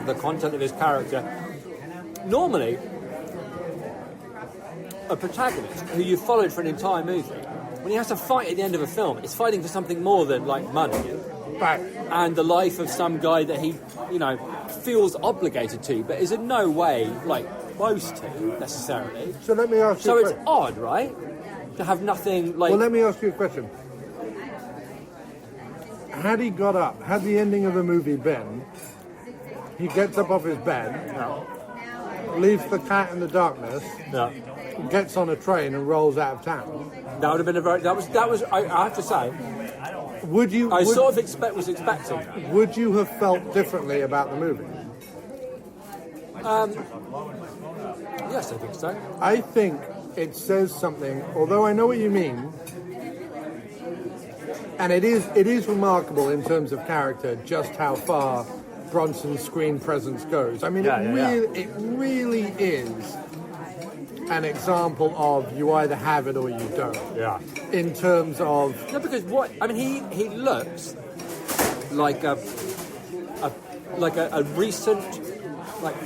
the content of his character. Normally, a protagonist who you've followed for an entire movie, when he has to fight at the end of a film, is fighting for something more than like money. Right. and the life of some guy that he, feels obligated to, but is in no way close to necessarily. So let me ask you So a it's question. odd, right, to have nothing like. Well, let me ask you a question. Had he got up, had the ending of the movie been, he gets up off his bed, leaves the cat in the darkness, Yeah. gets on a train and rolls out of town. That would have been a very. That was. I have to say, Would you? I would, sort of was expecting that. Would you have felt differently about the movie? Yes, I think so. I think it says something. Although I know what you mean, and it is remarkable in terms of character just how far Bronson's screen presence goes. I mean, it really is an example of you either have it or you don't. Yeah. In terms of No, because he looks like a recent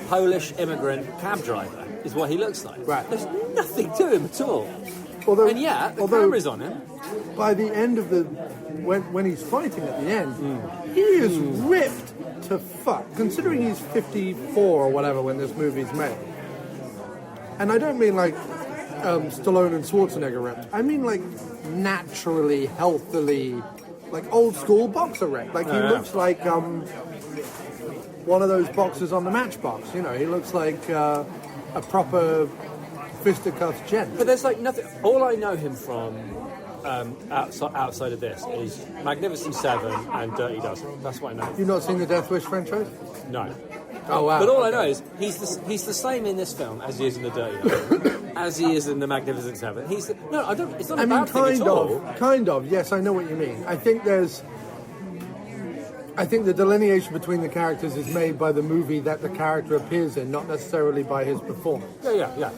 Polish immigrant cab driver is what he looks like. Right. There's nothing to him at all. although And yet the although camera's on him. by the end of the when he's fighting at the end, he is ripped to fuck. Considering he's 54 or whatever when this movie's made, and I don't mean Stallone and Schwarzenegger ripped. I mean naturally, healthily, old school boxer ripped. He looks like one of those boxers on the Matchbox. He looks like a proper fisticuffs gent. But there's nothing. All I know him from outside of this is Magnificent Seven and Dirty Dozen. That's what I know. You've not seen the Death Wish franchise? No. Oh wow! But all I know is he's the same in this film as he is in the Dirty Dozen, as he is in the Magnificent Seven. I don't. It's not a bad thing at all. Kind of. Yes, I know what you mean. I think the delineation between the characters is made by the movie that the character appears in, not necessarily by his performance. Yeah.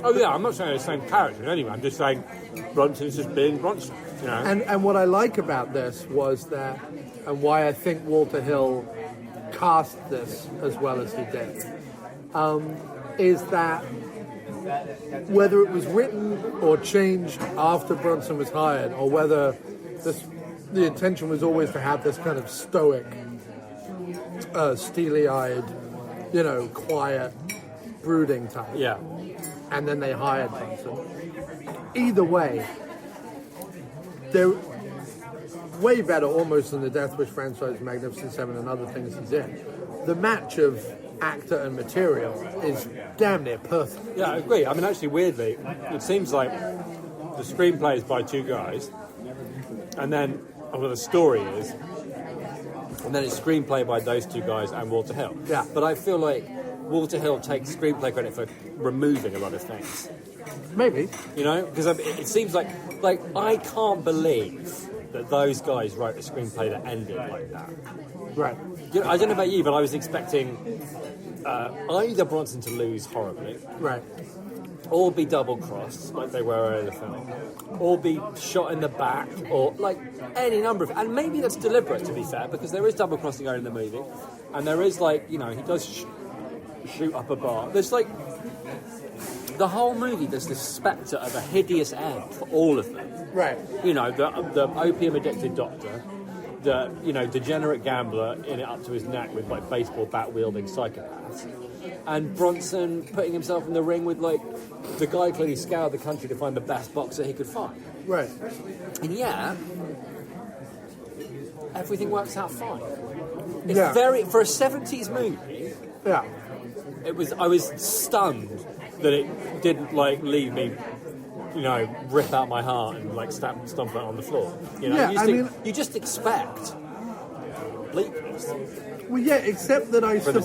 Oh yeah, I'm not saying the same character anyway. I'm just saying Bronson's just being Bronson. And what I like about this was that, and why I think Walter Hill cast this as well as he did, is that whether it was written or changed after Bronson was hired, or whether the intention was always to have this kind of stoic, steely-eyed, quiet, brooding type. Yeah. And then they hired Bronson. Either way, they're way better almost than the Death Wish franchise, Magnificent Seven, and other things he's in. The match of actor and material is damn near perfect. Yeah, I agree. I mean, actually, weirdly, it seems like the screenplay is by two guys, and then the story is, and then it's screenplay by those two guys and Walter Hill. Yeah. But I feel like Walter Hill takes screenplay credit for removing a lot of things. Maybe. Because it seems like I can't believe that those guys wrote a screenplay that ended like that. Right. I don't know about you, but I was expecting either Bronson to lose horribly, Right. or be double-crossed, like they were earlier in the film, or be shot in the back, or any number of... And maybe that's deliberate, to be fair, because there is double-crossing early in the movie, and there is, he does shoot up a bar. There's, the whole movie, there's this spectre of a hideous end for all of them. Right. The opium-addicted doctor, the, degenerate gambler in it up to his neck with, baseball bat-wielding psychopaths, and Bronson putting himself in the ring with, the guy clearly scoured the country to find the best boxer he could find. Right. And yeah, everything works out fine. It's Yeah. for a 70s movie, Yeah. I was stunned that it didn't, leave me, rip out my heart and, stomp it on the floor. Yeah, you just expect bleakness. Well, yeah, except that I For the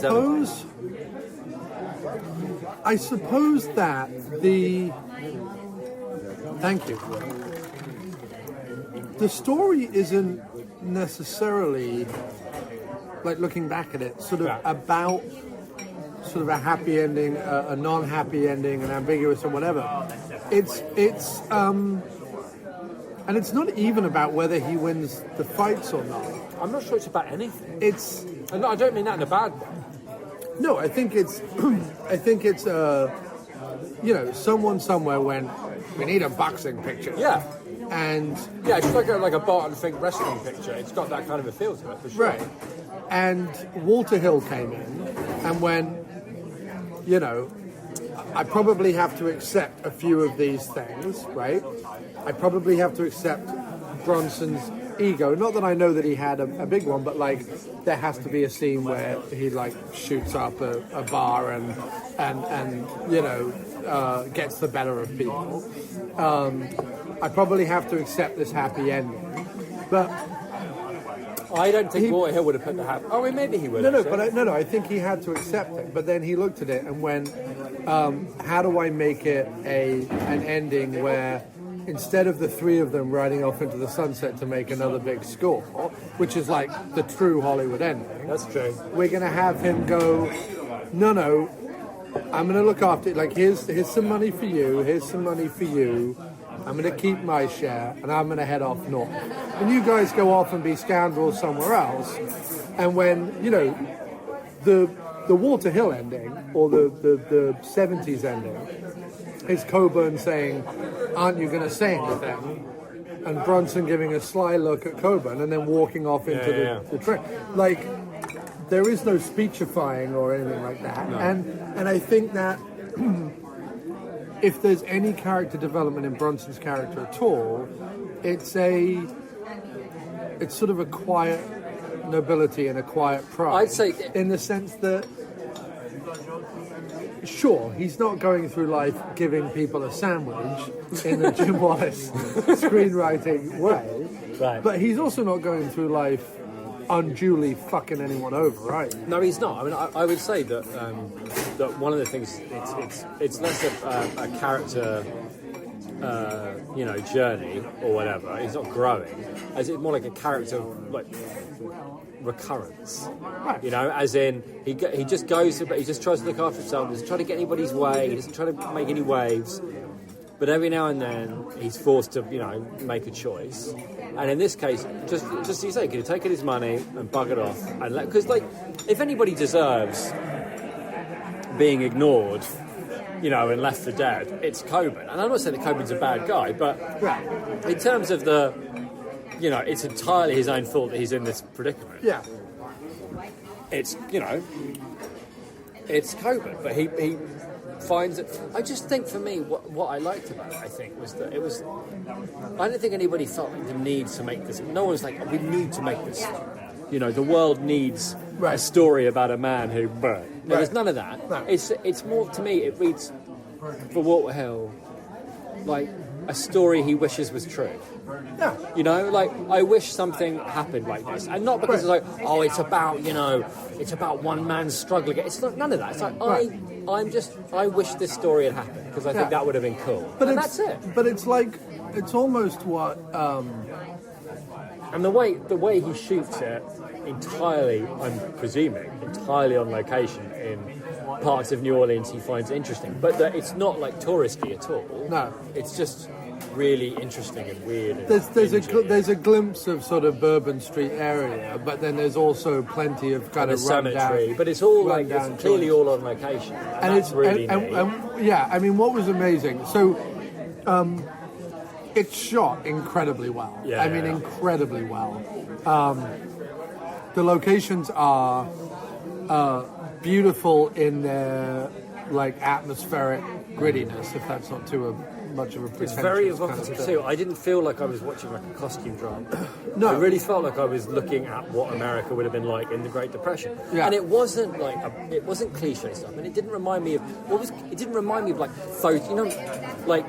suppose that the... Thank you. The story isn't necessarily, looking back at it, sort of about sort of a happy ending, a non-happy ending, an ambiguous and whatever. It's and it's not even about whether he wins the fights or not. I'm not sure it's about anything. And I don't mean that in a bad way. No, I think it's someone somewhere went, we need a boxing picture. Yeah. And Yeah, it's like a Barton Fink wrestling picture. It's got that kind of a feel to it, for sure. right, and Walter Hill came in, and when, you know, I probably have to accept a few of these things, right? I probably have to accept Bronson's ego. Not that I know that he had a big one, but like there has to be a scene where he like shoots up a bar and you know gets the better of people. I probably have to accept this happy ending, but I don't think Walter Hill would have put the hat. Oh, maybe he would. No, I think he had to accept it. But then he looked at it and went, "How do I make it an ending where instead of the three of them riding off into the sunset to make another big score, which is like the true Hollywood ending? That's true. We're going to have him go, no, I'm going to look after it. Like here's some money for you. Here's some money for you. I'm going to keep my share, and I'm going to head off north. And you guys go off and be scoundrels somewhere else. And when, you know, the Walter Hill ending, or the 70s ending, is Coburn saying, aren't you going to say anything? And Bronson giving a sly look at Coburn and then walking off into the train. Like, there is no speechifying or anything like that. No. And I think that if there's any character development in Bronson's character at all, it's sort of a quiet nobility and a quiet pride. I'd say, in the sense that, sure, he's not going through life giving people a sandwich in the Jim Wallace screenwriting way, right. But he's also not going through life unduly fucking anyone over, right? No, he's not. I mean, I would say that that one of the things it's less a character, you know, journey or whatever. He's not growing, as it's more like a character like recurrence. Right. You know, as in he just goes, but he just tries to look after himself. He doesn't try to get anybody's way. He doesn't try to make any waves. But every now and then he's forced to, you know, make a choice. And in this case, just as you say, he could have taken his money and buggered off. And because, like, if anybody deserves being ignored, you know, and left for dead, it's Coburn. And I'm not saying that Coburn's a bad guy, but in terms of the, you know, it's entirely his own fault that he's in this predicament. Yeah. It's, you know, it's Coburn, but he finds it. I just think for me, what I liked about it, I think, was that it was. I don't think anybody felt like the need to make this. No one's like, we need to make this. You know, the world needs a story about a man who. No, there's none of that. No. It's more, to me, it reads for Walter Hill like a story he wishes was true. Yeah. You know, like, I wish something happened like this. And not because it's like, oh, it's about, you know, it's about one man's struggle. It's not, none of that. It's like, I wish this story had happened, because I think that would have been cool. But and that's it. But it's like, it's almost what... And the way he shoots it, entirely, I'm presuming, entirely on location in parts of New Orleans he finds interesting. But that it's not like touristy at all. No. It's just really interesting and weird. And there's a glimpse of sort of Bourbon Street area, but then there's also plenty of kind of cemetery. But it's all like, it's clearly all on location. And it's really neat. And yeah, I mean, what was amazing, so it's shot incredibly well. Yeah, I mean, incredibly well. The locations are beautiful in their like atmospheric grittiness, if that's not too much of a pretentious. It's very evocative kind of too. I didn't feel like I was watching like a costume drama. No. I really felt like I was looking at what America would have been like in the Great Depression. Yeah. And it wasn't like it wasn't cliche stuff. And it didn't remind me of it didn't remind me of like like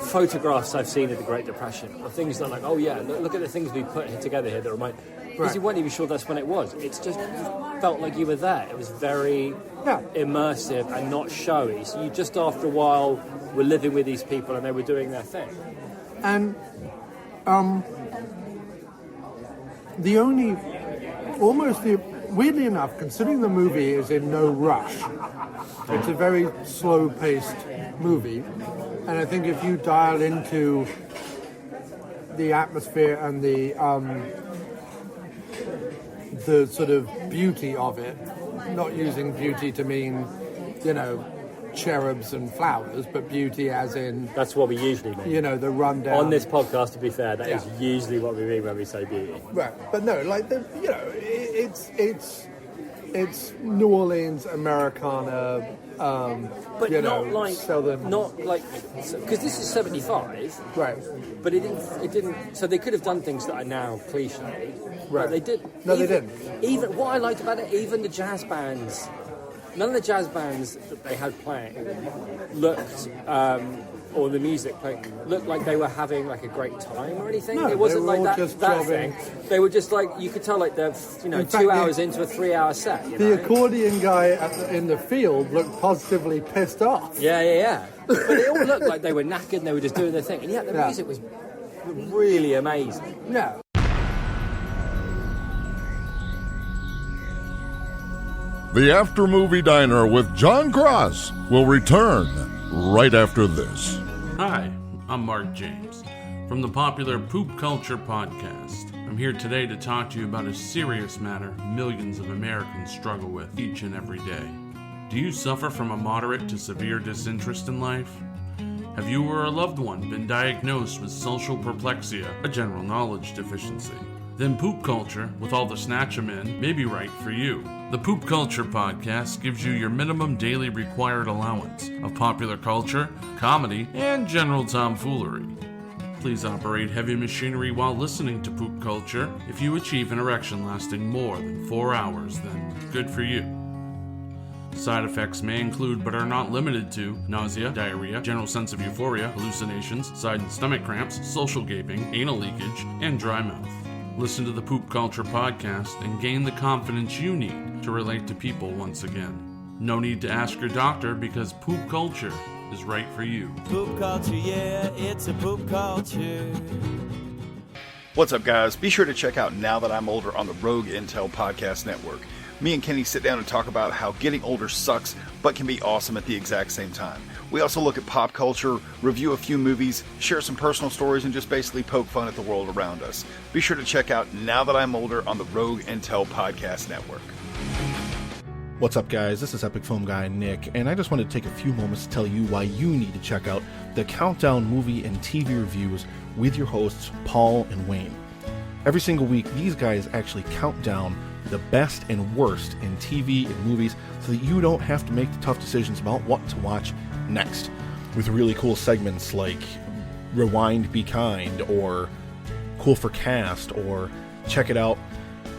photographs I've seen of the Great Depression, or things that are like, oh yeah, look at the things we put together here that remind. Because you weren't even sure that's when it was. It's just, you felt like you were there. It was very immersive and not showy. So you just, after a while, were living with these people and they were doing their thing. And weirdly enough, considering the movie is in no rush, it's a very slow-paced movie. And I think if you dial into the atmosphere and the sort of beauty of it, not using beauty to mean, you know, cherubs and flowers, but beauty as in, That's what we usually mean. you know, the rundown. On this podcast, to be fair, that is Yeah. usually what we mean when we say beauty. Right, but no, like, you know, it's New Orleans Americana, But you not know, like, Southern. because this is 75, Right. but it didn't, so they could have done things that are now cliche. Right. But they did. No, they didn't. Even, what I liked about it, even the jazz bands, none of the jazz bands that they had playing looked, or the music playing, looked like they were having like a great time or anything. No, it wasn't they were like all that, just that jobbing. thing. They were just like, you could tell like they're, you know, In fact, 2 hours into a 3-hour set. You The know? accordion guy in the field looked positively pissed off. Yeah. But they all looked like they were knackered and they were just doing their thing. And yet the Yeah. music was really amazing. Yeah. The After Movie Diner with John Cross will return right after this. Hi, I'm Mark James from the popular Poop Culture Podcast. I'm here today to talk to you about a serious matter millions of Americans struggle with each and every day. Do you suffer from a moderate to severe disinterest in life? Have you or a loved one been diagnosed with social perplexia, a general knowledge deficiency? Then Poop Culture, with all the snatch 'em in, may be right for you. The Poop Culture Podcast gives you your minimum daily required allowance of popular culture, comedy, and general tomfoolery. Please operate heavy machinery while listening to Poop Culture. If you achieve an erection lasting more than 4 hours, then good for you. Side effects may include, but are not limited to, nausea, diarrhea, general sense of euphoria, hallucinations, side and stomach cramps, social gaping, anal leakage, and dry mouth. Listen to the Poop Culture Podcast and gain the confidence you need to relate to people once again. No need to ask your doctor because Poop Culture is right for you. Poop culture, yeah, it's a poop culture. What's up, guys? Be sure to check out Now That I'm Older on the Rogue Intel Podcast Network. Me and Kenny sit down and talk about how getting older sucks, but can be awesome at the exact same time. We also look at pop culture, review a few movies, share some personal stories, and just basically poke fun at the world around us. Be sure to check out Now That I'm Older on the Rogue Intel Podcast Network. What's up, guys? This is Epic Film Guy Nick, and I just wanted to take a few moments to tell you why you need to check out the Countdown movie and TV reviews with your hosts, Paul and Wayne. Every single week, these guys actually count down the best and worst in TV and movies so that you don't have to make the tough decisions about what to watch next. With really cool segments like Rewind, Be Kind, or Cool for Cast, or Check It Out.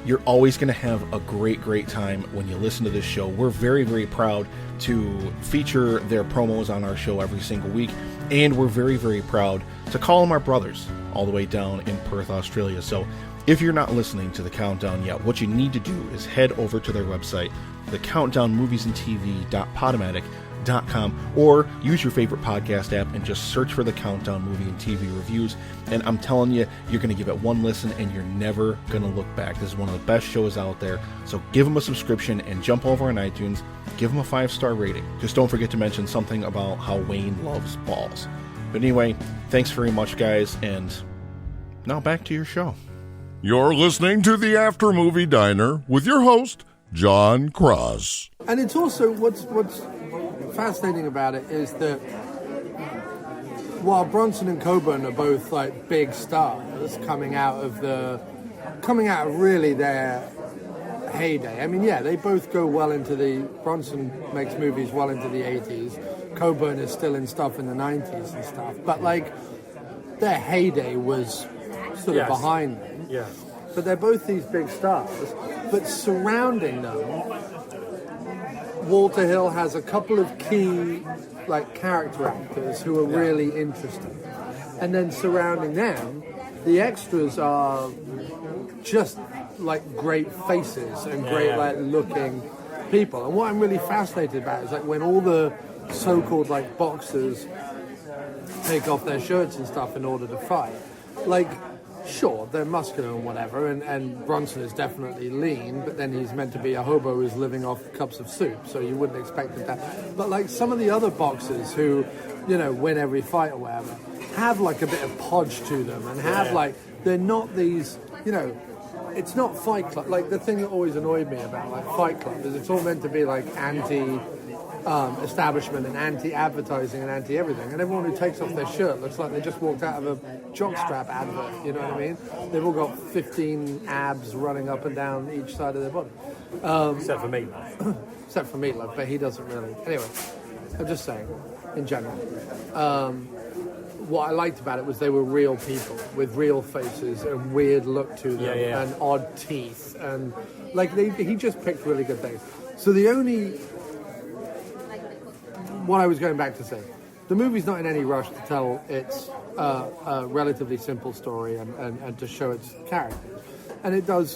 You're always going to have a great time when you listen to this show. We're very proud to feature their promos on our show every single week, and we're very proud to call them our brothers all the way down in Perth, Australia. So if you're not listening to The Countdown yet, what you need to do is head over to their website, thecountdownmoviesandtv.podomatic.com, or use your favorite podcast app and just search for The Countdown Movie and TV Reviews. And I'm telling you, you're going to give it one listen and you're never going to look back. This is one of the best shows out there. So give them a subscription and jump over on iTunes. Give them a 5-star rating. Just don't forget to mention something about how Wayne loves balls. But anyway, thanks very much, guys. And now back to your show. You're listening to the After Movie Diner with your host, John Cross. And it's also what's fascinating about it is that while Bronson and Coburn are both like big stars coming out of really their heyday. I mean, yeah, they both go well into Bronson makes movies well into the 80s. Coburn is still in stuff in the 90s and stuff. But like their heyday was sort of behind them. Yeah. But they're both these big stars. But surrounding them, Walter Hill has a couple of key like character actors who are really interesting. And then surrounding them, the extras are just like great faces and great like looking people. And what I'm really fascinated about is like when all the so-called like boxers take off their shirts and stuff in order to fight. Like, sure, they're muscular and whatever, and Bronson is definitely lean, but then he's meant to be a hobo who's living off cups of soup, so you wouldn't expect that. But like some of the other boxers who, you know, win every fight or whatever, have like a bit of podge to them and have like, they're not these, you know, it's not Fight Club. Like the thing that always annoyed me about like Fight Club is it's all meant to be like establishment and anti-advertising and anti-everything, and everyone who takes off their shirt looks like they just walked out of a jockstrap advert, you know what I mean? They've all got 15 abs running up and down each side of their body. Except for Meatloaf. Except for Meatloaf, but he doesn't really. Anyway, I'm just saying, in general. What I liked about it was they were real people with real faces and weird look to them and odd teeth, and like he just picked really good things. So what I was going back to say, the movie's not in any rush to tell its a relatively simple story and to show its characters, and it does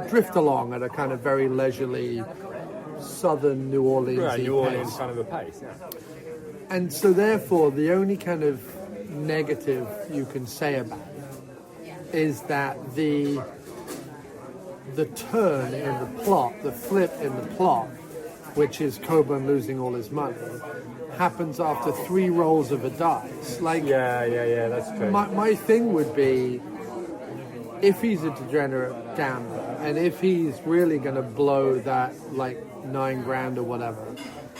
drift along at a kind of very leisurely southern New Orleans pace. Kind of a pace, yeah. And so therefore the only kind of negative you can say about it is that the turn in the plot, the flip in the plot, which is Coburn losing all his money, happens after 3 rolls of a dice. Like, yeah, that's true. My thing would be, if he's a degenerate gambler, and if he's really going to blow that, like, $9,000 or whatever,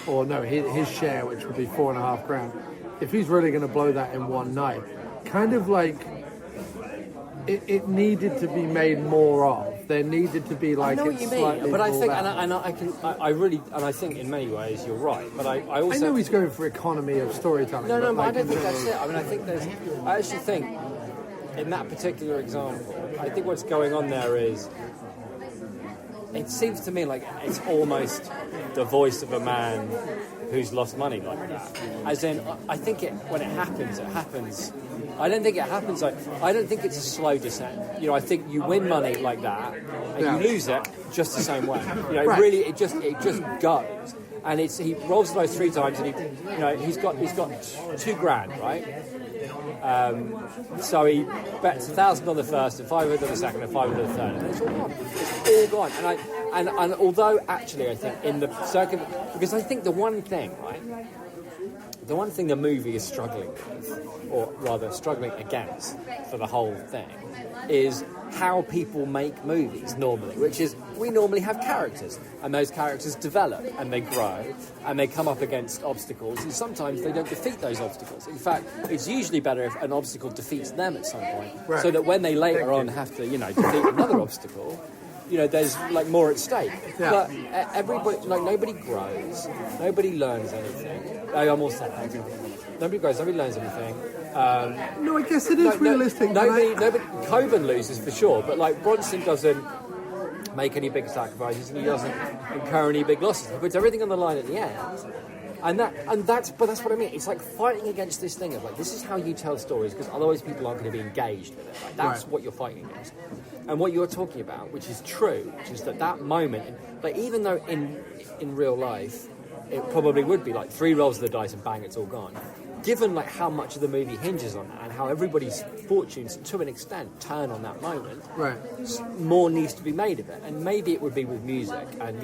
or no, his share, which would be $4,500, if he's really going to blow that in one night, kind of like, it needed to be made more of. There needed to be like. I know what you mean, but I think, I think in many ways you're right. But I also. I know he's going for economy of storytelling. No, but I don't think that's it. I mean, I actually think in that particular example, I think what's going on there is. It seems to me like it's almost the voice of a man who's lost money like that. As in, I think when it happens, it happens. I don't think it happens. I don't think it's a slow descent. You know, I think you win money like that, and you lose it just the same way. You know, really, it just goes. And he rolls the dice 3 times, and he's got $2,000, right? So he bets 1,000 on the first, and 500 on the second, and 500 on the third, and it's all gone. It's all gone. And although actually I think in the circuit, because I think the one thing the movie is struggling with, or rather struggling against for the whole thing, is how people make movies normally, which is we normally have characters, and those characters develop and they grow and they come up against obstacles, and sometimes they don't defeat those obstacles. In fact, it's usually better if an obstacle defeats them at some point, so that when they later on have to, defeat another obstacle, there's like more at stake. Yeah. But everybody, nobody grows, nobody learns anything. I'm also nobody grows, nobody learns anything. No, I guess it is realistic. Nobody. Coburn loses for sure, but like Bronson doesn't make any big sacrifices and he doesn't incur any big losses. He puts everything on the line at the end, that's what I mean. It's like fighting against this thing of like, this is how you tell stories, because otherwise people aren't going to be engaged with it. Like, that's what you're fighting against. And what you're talking about, which is true, which is that moment, like even though in real life it probably would be like 3 rolls of the dice and bang, it's all gone. Given like how much of the movie hinges on that and how everybody's fortunes to an extent turn on that moment, more needs to be made of it. And maybe it would be with music and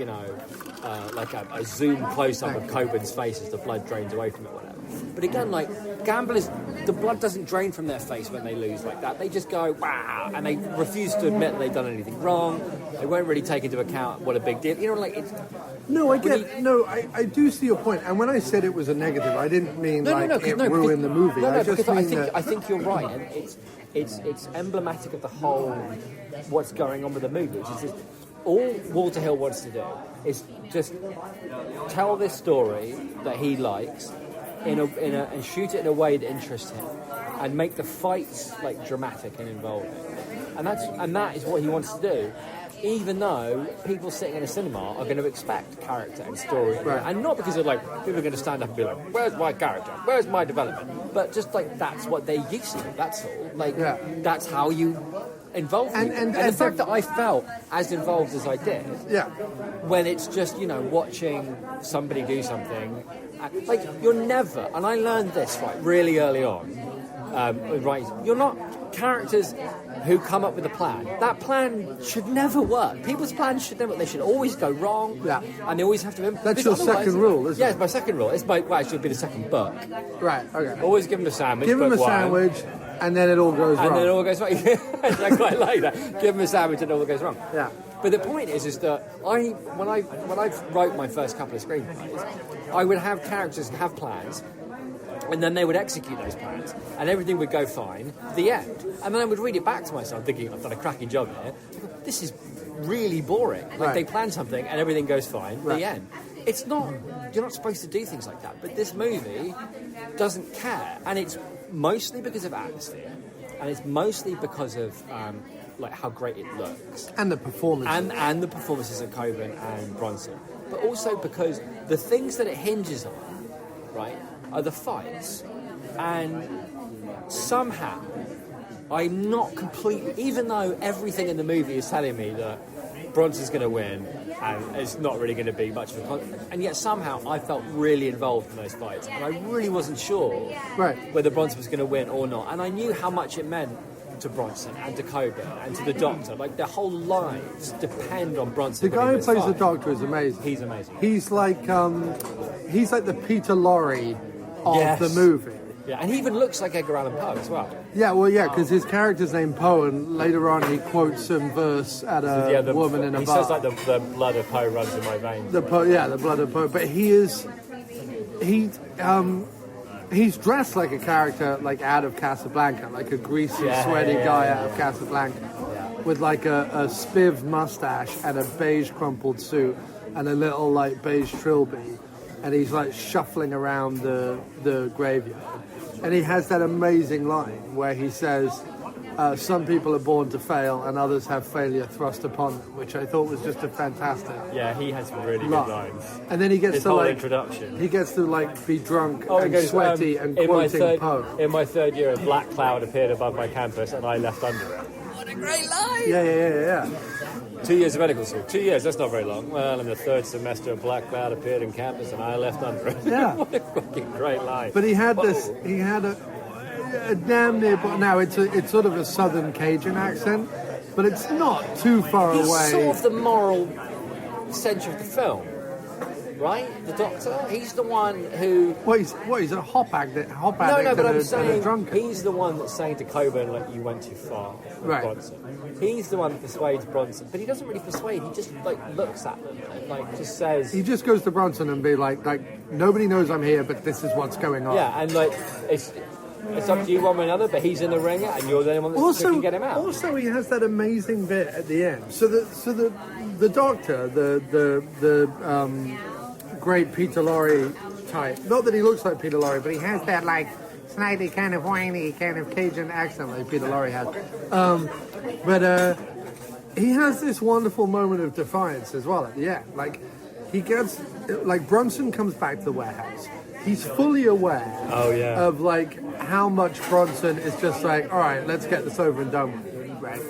like a zoom close up of Coburn's face as the blood drains away from it, or whatever. But again, like gamblers, the blood doesn't drain from their face when they lose like that. They just go wow, and they refuse to admit that they've done anything wrong. They won't really take into account what a big deal. It's. No, I do see your point. And when I said it was a negative, I didn't mean it ruined the movie. I think you're right. And it's emblematic of the whole what's going on with the movie, which is just, all Walter Hill wants to do is just tell this story that he likes and shoot it in a way that interests him, and make the fights like dramatic and involving. And that is what he wants to do. Even though people sitting in a cinema are going to expect character and story, and not because of like people are going to stand up and be like, "Where's my character? Where's my development?" But just like that's what they used to. That's all. Like that's how you involve people. And the fact that I felt as involved as I did, when it's just watching somebody do something, like you're never. And I learned this really early on. You're not characters who come up with a plan. That plan should never work. People's plans should never. They should always go wrong. Yeah. And they always have to. That's your second rule, isn't it? Yeah, it's my second rule. It should be the second book. Right. Okay. Always give them a sandwich. Give them a sandwich, and then it all goes wrong. And then it all goes wrong. I quite like that. Give them a sandwich, and it all goes wrong. Yeah. But the point is that when I wrote my first couple of screenplays, I would have characters have plans, and then they would execute those plans, and everything would go fine. The end, and then I would read it back to myself, thinking I've done a cracking job here. This is really boring. Like they plan something and everything goes fine. The end. It's not. You're not supposed to do things like that. But this movie doesn't care, and it's mostly because of atmosphere, and it's mostly because of like how great it looks and the performances and the performances of Coburn and Bronson, but also because the things that it hinges on, right, are the fights, and somehow I'm not completely, even though everything in the movie is telling me that Bronson's going to win and it's not really going to be much of a and yet somehow I felt really involved in those fights, and I really wasn't sure whether Bronson was going to win or not, and I knew how much it meant to Bronson and to Coburn and to the Doctor. Like their whole lives depend on Bronson. The guy who plays the Doctor is amazing. He's amazing. He's like the Peter Lorre of the movie. Yeah, and he even looks like Edgar Allan Poe as well. Yeah, well, yeah, because his character's named Poe, and later on he quotes some verse at a woman in a bar. He says like the blood of Poe runs in my veins. The blood of Poe. But he's dressed like a character like out of Casablanca, like a greasy, sweaty guy out of Casablanca, with like a spiv mustache and a beige crumpled suit and a little like beige trilby, and he's like shuffling around the graveyard. And he has that amazing line where he says, some people are born to fail and others have failure thrust upon them, which I thought was just a fantastic he has some really good lines. And then he gets His to whole like introduction. He gets to like be drunk and sweaty and quoting Poe. In my third year, a black cloud appeared above my campus and I left under it. What a great line! Yeah. 2 years of medical school. 2 years, that's not very long. Well, in the third semester, a black cloud appeared in campus and I left under it. Yeah. What a fucking great line. But he had a damn near... Now, it's sort of a southern Cajun accent, but it's not too far away. He's sort of the moral centre of the film, right? The Doctor? He's the one who... He's a hop addict No, but I'm saying drunkard. he's the one that's saying to Coburn, like, you went too far with Bronson. He's the one that persuades Bronson, but he doesn't really persuade, he just, like, looks at them and, like, just says... He just goes to Bronson and be like, nobody knows I'm here, but this is what's going on. Yeah, and, like, it's up to you one way or another, but he's in the ring and you're the only one that can get him out. Also, he has that amazing bit at the end. So the Doctor, the great Peter Lorre type, not that he looks like Peter Lorre, but he has that like slightly kind of whiny kind of Cajun accent like Peter Lorre has. But he has this wonderful moment of defiance as well at the end. Like he gets, like Bronson comes back to the warehouse. He's fully aware of like how much Bronson is just like, all right, let's get this over and done with, right?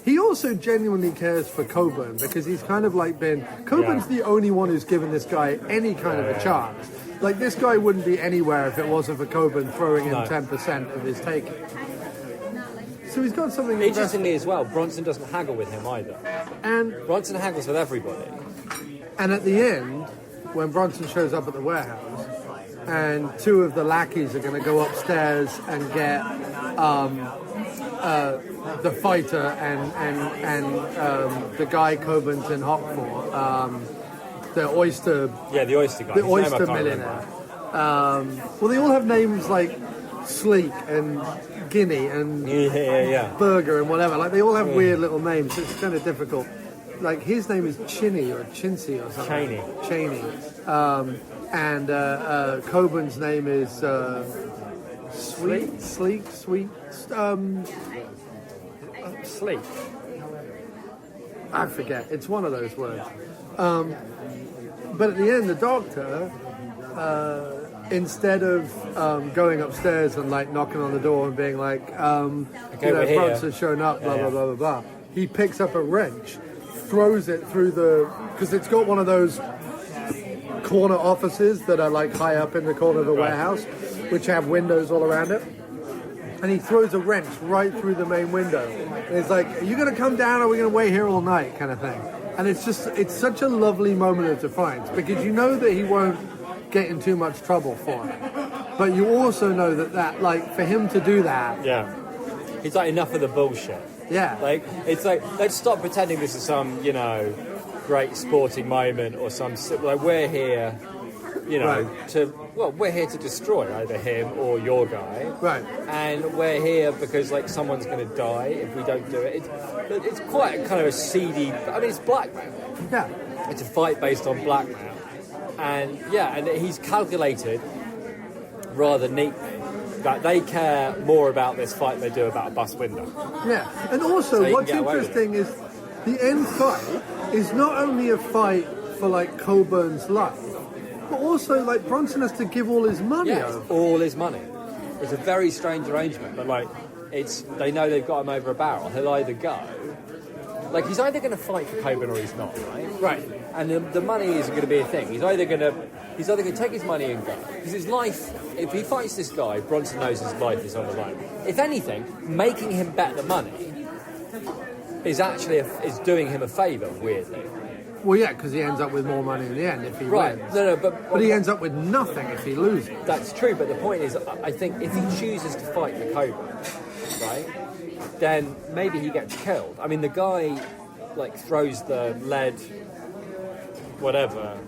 He also genuinely cares for Coburn because he's kind of like Coburn's the only one who's given this guy any kind of a chance. Like this guy wouldn't be anywhere if it wasn't for Coburn throwing in 10% of his taking. So he's got something. Interestingly as well, Bronson doesn't haggle with him either. And Bronson haggles with everybody. And at the end, when Bronson shows up at the warehouse, and two of the lackeys are going to go upstairs and get the fighter and the guy Coburn's in hock for, the oyster... Yeah, the oyster guy. The oyster millionaire. Well, they all have names like Sleek and Guinea and Burger and whatever. Like, they all have weird little names. It's kind of difficult. Like, his name is Chinny or Chinsey or something. Cheney. And Coburn's name is Sleek. Sleek. I forget. It's one of those words. But at the end, the Doctor, instead of going upstairs and like knocking on the door and being like, Bronson's shown up, blah blah blah blah blah, he picks up a wrench, throws it through because it's got one of those corner offices that are like high up in the corner of the warehouse, which have windows all around it. And he throws a wrench right through the main window. And it's like, are you going to come down or are we going to wait here all night kind of thing? And it's such a lovely moment of defiance because you know that he won't get in too much trouble for it. But you also know that like, for him to do that... Yeah. He's like, enough of the bullshit. Yeah. Like, it's like, let's stop pretending this is some, great sporting moment or some, like, we're here, we're here to destroy either him or your guy. Right. And we're here because, like, someone's going to die if we don't do it. It's quite a kind of a seedy, it's blackmail. Yeah. It's a fight based on blackmail. And he's calculated rather neatly that they care more about this fight than they do about a bus window. Yeah, and also So what's interesting is the end fight is not only a fight for like Coburn's life, but also like Bronson has to give all his money over. All his money. It's a very strange arrangement, but like they know they've got him over a barrel. He'll either go, like he's either going to fight for Coburn or he's not, right? Right. And the money isn't going to be a thing. He's either going to take his money and go, because his life. If he fights this guy, Bronson knows his life is on the line. If anything, making him bet the money is actually is doing him a favour, weirdly. Well, yeah, because he ends up with more money in the end if he wins. No, but he ends up with nothing if he loses. That's true, but the point is, I think if he chooses to fight for Coburn, right, then maybe he gets killed. I mean, the guy like throws the lead, whatever.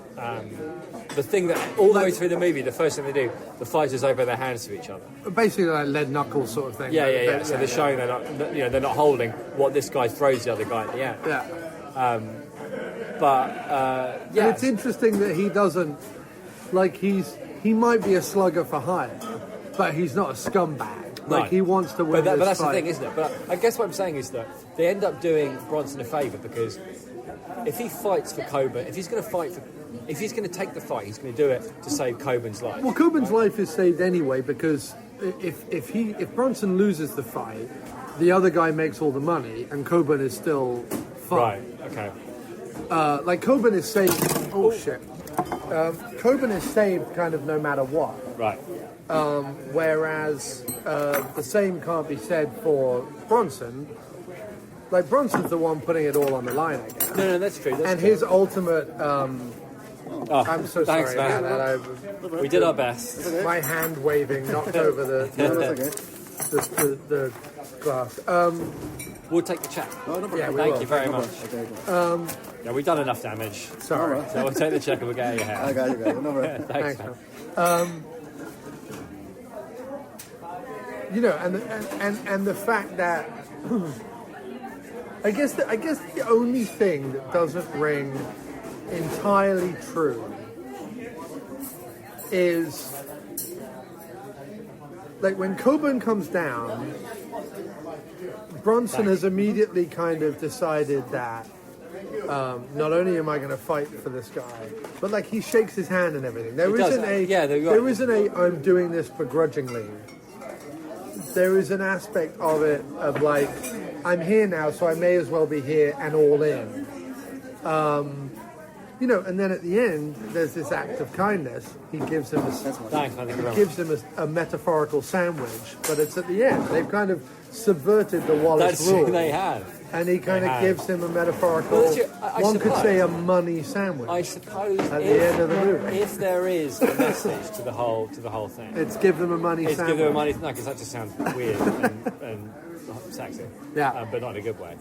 The thing that all the way through the movie, the first thing they do, the fighters open their hands to each other. Basically, like lead knuckles sort of thing. Yeah. So they're showing they're not holding what this guy throws the other guy at the end. Yeah. And it's interesting that he doesn't, like he might be a slugger for hire, but he's not a scumbag. Like he wants to win. But that's fight. the thing, isn't it? But I guess what I'm saying is that they end up doing Bronson a favour because if he fights for Coburn, if he's going to take the fight, he's going to do it to save Coburn's life. Well, Coburn's life is saved anyway because if Bronson loses the fight, the other guy makes all the money and Coburn is still fine. Right. Okay. Like Coburn is saved. Oh shit. Coburn is saved kind of no matter what. Right. Whereas the same can't be said for Bronson. Like Bronson's the one putting it all on the line, I guess. No, that's true. And his ultimate. I'm so thanks, sorry man. about that. We did our best. My hand waving knocked over the glass. We'll take the check. Thank you very much. Yeah, we've done enough damage. Sorry. So we'll take the check and we'll get out of your hair. I got you. No worries. Thanks, man. And the fact that I guess the only thing that doesn't ring entirely true is like when Coburn comes down, Bronson has immediately kind of decided that not only am I going to fight for this guy, but like he shakes his hand and everything. There isn't a I'm doing this begrudgingly. There is an aspect of it of like I'm here now, so I may as well be here and all in. And then at the end, there's this act of kindness. He gives him a metaphorical sandwich, but it's at the end. They've kind of subverted the Wallace rule. They have. And he kind of gives him a metaphorical, could say a money sandwich. I suppose at the end of the movie. If there is a message to the whole thing, it's give them a money sandwich. Give them a money. No, because that just sounds weird and sexy. Yeah, but not in a good way.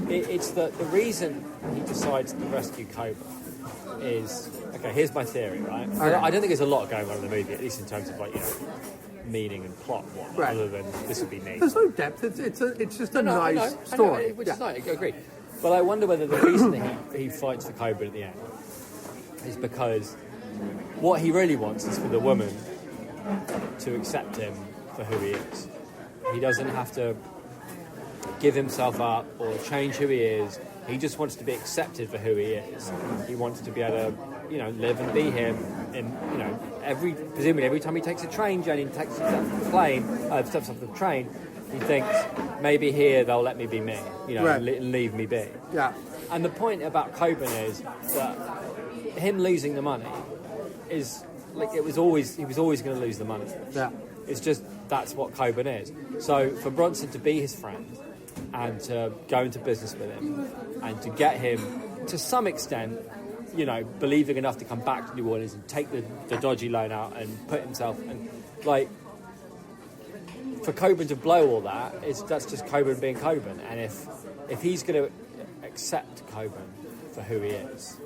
It's the reason he decides to rescue Coburn is okay. Here's my theory, right? Okay. I don't think there's a lot going on in the movie, at least in terms of meaning and plot, other than this would be neat. There's no depth. It's just a nice story, which is nice. I agree. But I wonder whether the reason that he fights for Coburn at the end is because what he really wants is for the woman to accept him for who he is. He doesn't have to give himself up or change who he is. He just wants to be accepted for who he is. He wants to be able to, live and be him. And presumably every time he takes a train journey, and takes steps off the train, he thinks maybe here they'll let me be me, and leave me be. Yeah. And the point about Coburn is that him losing the money is like he was always going to lose the money. Yeah. It's just that's what Coburn is. So for Bronson to be his friend and to go into business with him and to get him to some extent, believing enough to come back to New Orleans and take the dodgy loan out and put himself and for Coburn to blow all that, that's just Coburn being Coburn. And if he's going to accept Coburn for who he is,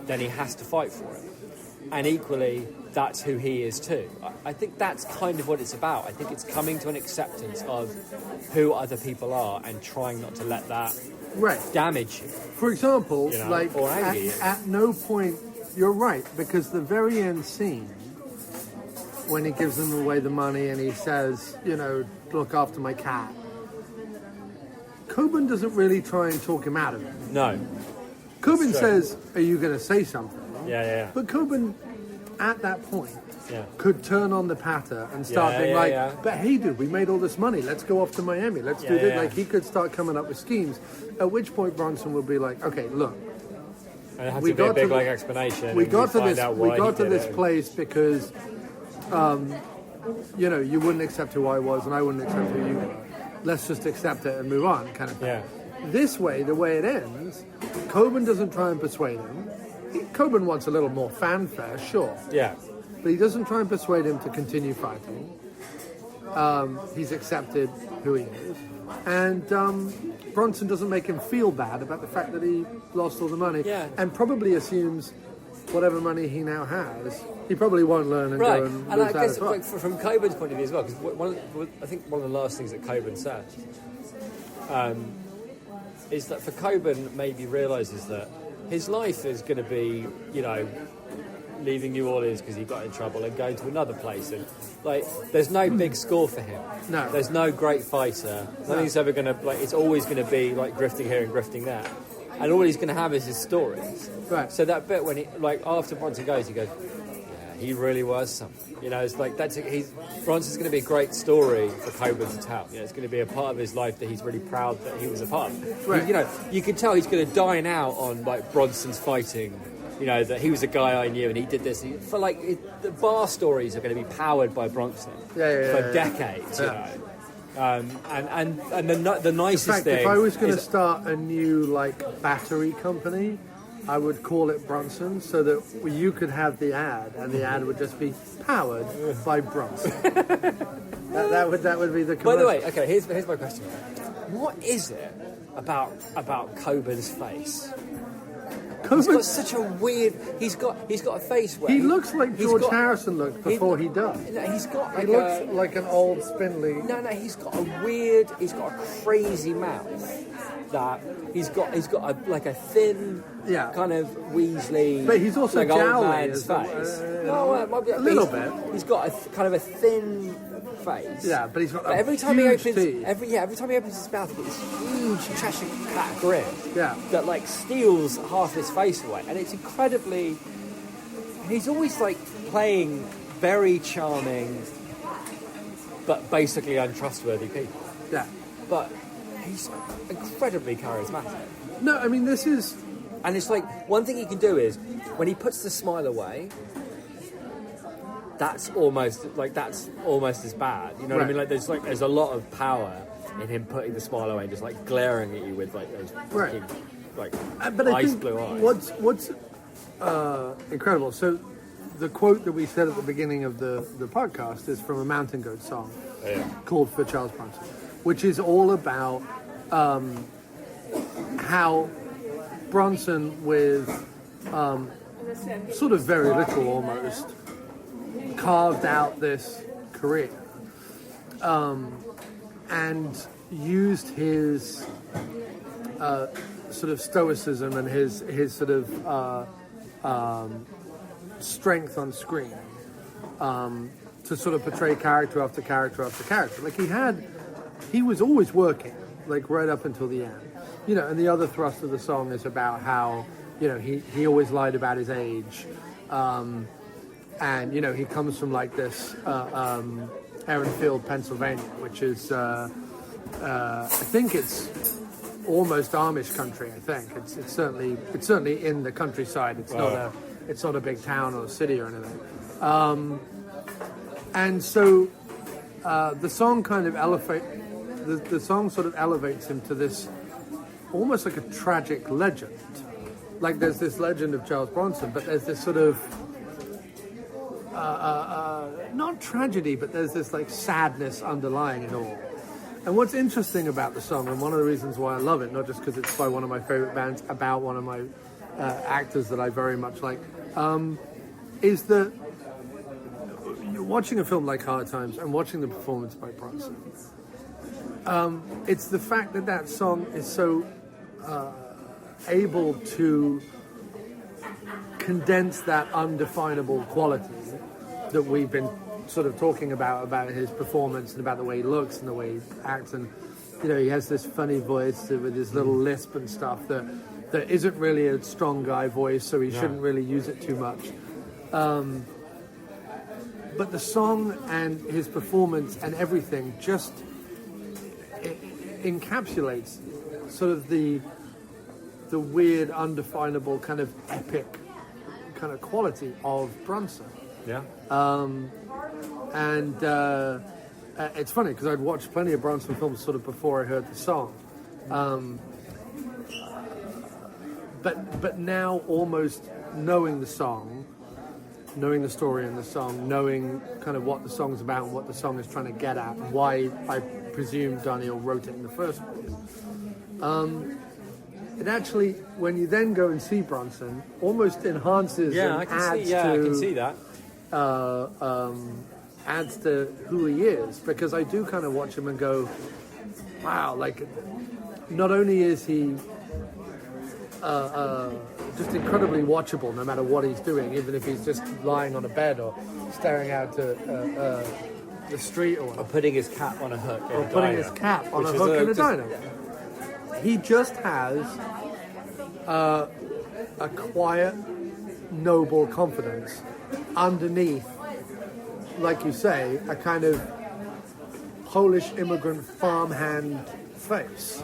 then he has to fight for it. And equally, that's who he is too. I think that's kind of what it's about. I think it's coming to an acceptance of who other people are and trying not to let that damage you. For example, You know, like or anger you. at no point, you're right, because the very end scene, when he gives them away the money and he says, you know, look after my cat, Coburn doesn't really try and talk him out of it. No. Coburn Straight. says, are you going to say something? Yeah. But Coburn, at that point, Yeah. could turn on the patter and start Yeah, being yeah, like, yeah. but hey dude, we made all this money, let's go off to Miami, let's do Yeah, this. yeah. Like, he could start coming up with schemes, at which point Bronson would be like, okay, look, And it had we to be a got big to like the- explanation. we and got to find this out we why got he to did this it. place because you know, you wouldn't accept who I was and I wouldn't accept who you were. Let's just accept it and move on, kind of thing. Yeah. This way, the way it ends, Coburn doesn't try and persuade him. Coburn wants a little more fanfare, sure. Yeah. But he doesn't try and persuade him to continue fighting. He's accepted who he is. And Bronson doesn't make him feel bad about the fact that he lost all the money. Yeah. And probably assumes whatever money he now has, he probably won't learn and Right, go and and I lose that guess as well. like, from Coburn's point of view as well, because I think one of the last things that Coburn said is that for Coburn maybe realises that his life is going to be, you know, leaving New Orleans because he got in trouble and going to another place, and like there's no big score for him. No. There's no great fighter. Nothing's ever going to like. It's always going to be like drifting here and drifting there, and all he's going to have is his stories. Right. So that bit when he like after Bronson goes, he goes, yeah, he really was something. You know, it's like Bronson's going to be a great story for Coburn to tell. You know, it's going to be a part of his life that he's really proud that he was a part of. Right. You know, you can tell he's going to dine out on like Bronson's fighting. You know, that he was a guy I knew and he did this. The bar stories are going to be powered by Bronson for decades. You know, and the nicest In fact, thing. if I was going to is- start a new like battery company, I would call it Bronson, so that you could have the ad, and the ad would just be powered by Bronson. that would be the commercial. By the way, okay, here's my question. What is it about Coburn's face? He's got such a weird. He's got a face where he looks like he's George got- Harrison looked before he died. No, he's got like He looks like an old spindly. No, he's got a crazy mouth. That he's got a thin, kind of Weasley. But he's also like old jowly man's as well. face. A little bit. He's got kind of a thin face. Yeah, but he's got every time he huge opens teeth. every time he opens his mouth, he's got this huge Cheshire cat grin. Yeah. That like steals half his face away, and it's incredibly. He's always like playing very charming, but basically untrustworthy people. Yeah. But he's incredibly charismatic. No, I mean this is. And it's like one thing he can do is when he puts the smile away. That's almost as bad. You know what I mean? Like there's a lot of power in him putting the smile away and just like glaring at you with like those fucking like But I ice think blue eyes. what's incredible. So the quote that we said at the beginning of the podcast is from a Mountain Goat song called For Charles Bronson, which is all about how Bronson, with sort of very little almost, carved out this career and used his sort of stoicism and his sort of strength on screen to sort of portray character after character after character. Like he was always working, like right up until the end. You know, and the other thrust of the song is about how, you know, he always lied about his age. And, you know, he comes from like this Erenfield, Pennsylvania, which is, I think it's almost Amish country. I think it's certainly in the countryside. It's not a big town or a city or anything. And so the song kind of the song sort of elevates him to this almost like a tragic legend. Like there's this legend of Charles Bronson, but there's this sort of not tragedy, but there's this like sadness underlying it all. And what's interesting about the song, and one of the reasons why I love it, not just because it's by one of my favorite bands, about one of my actors that I very much like, is that you're watching a film like Hard Times and watching the performance by Bronson. It's the fact that that song is so able to condense that undefinable quality that we've been sort of talking about his performance and about the way he looks and the way he acts. And he has this funny voice with his little lisp and stuff that isn't really a strong guy voice, so he shouldn't really use it too much. But the song and his performance and everything just encapsulates sort of the weird, undefinable kind of epic kind of quality of Bronson. Yeah. And it's funny because I'd watched plenty of Bronson films sort of before I heard the song. But now almost knowing the song, knowing the story in the song, knowing kind of what the song's about and what the song is trying to get at, and why I presume Daniel wrote it in the first place. It actually, when you then go and see Bronson, almost enhances and adds I can see that. Adds to who he is, because I do kind of watch him and go, wow, like, not only is he just incredibly watchable no matter what he's doing, even if he's just lying on a bed or staring out to the street or putting his cap on a hook in a diner. Putting his cap on a hook in a diner. He just has a quiet, noble confidence underneath, like you say, a kind of Polish immigrant farmhand face.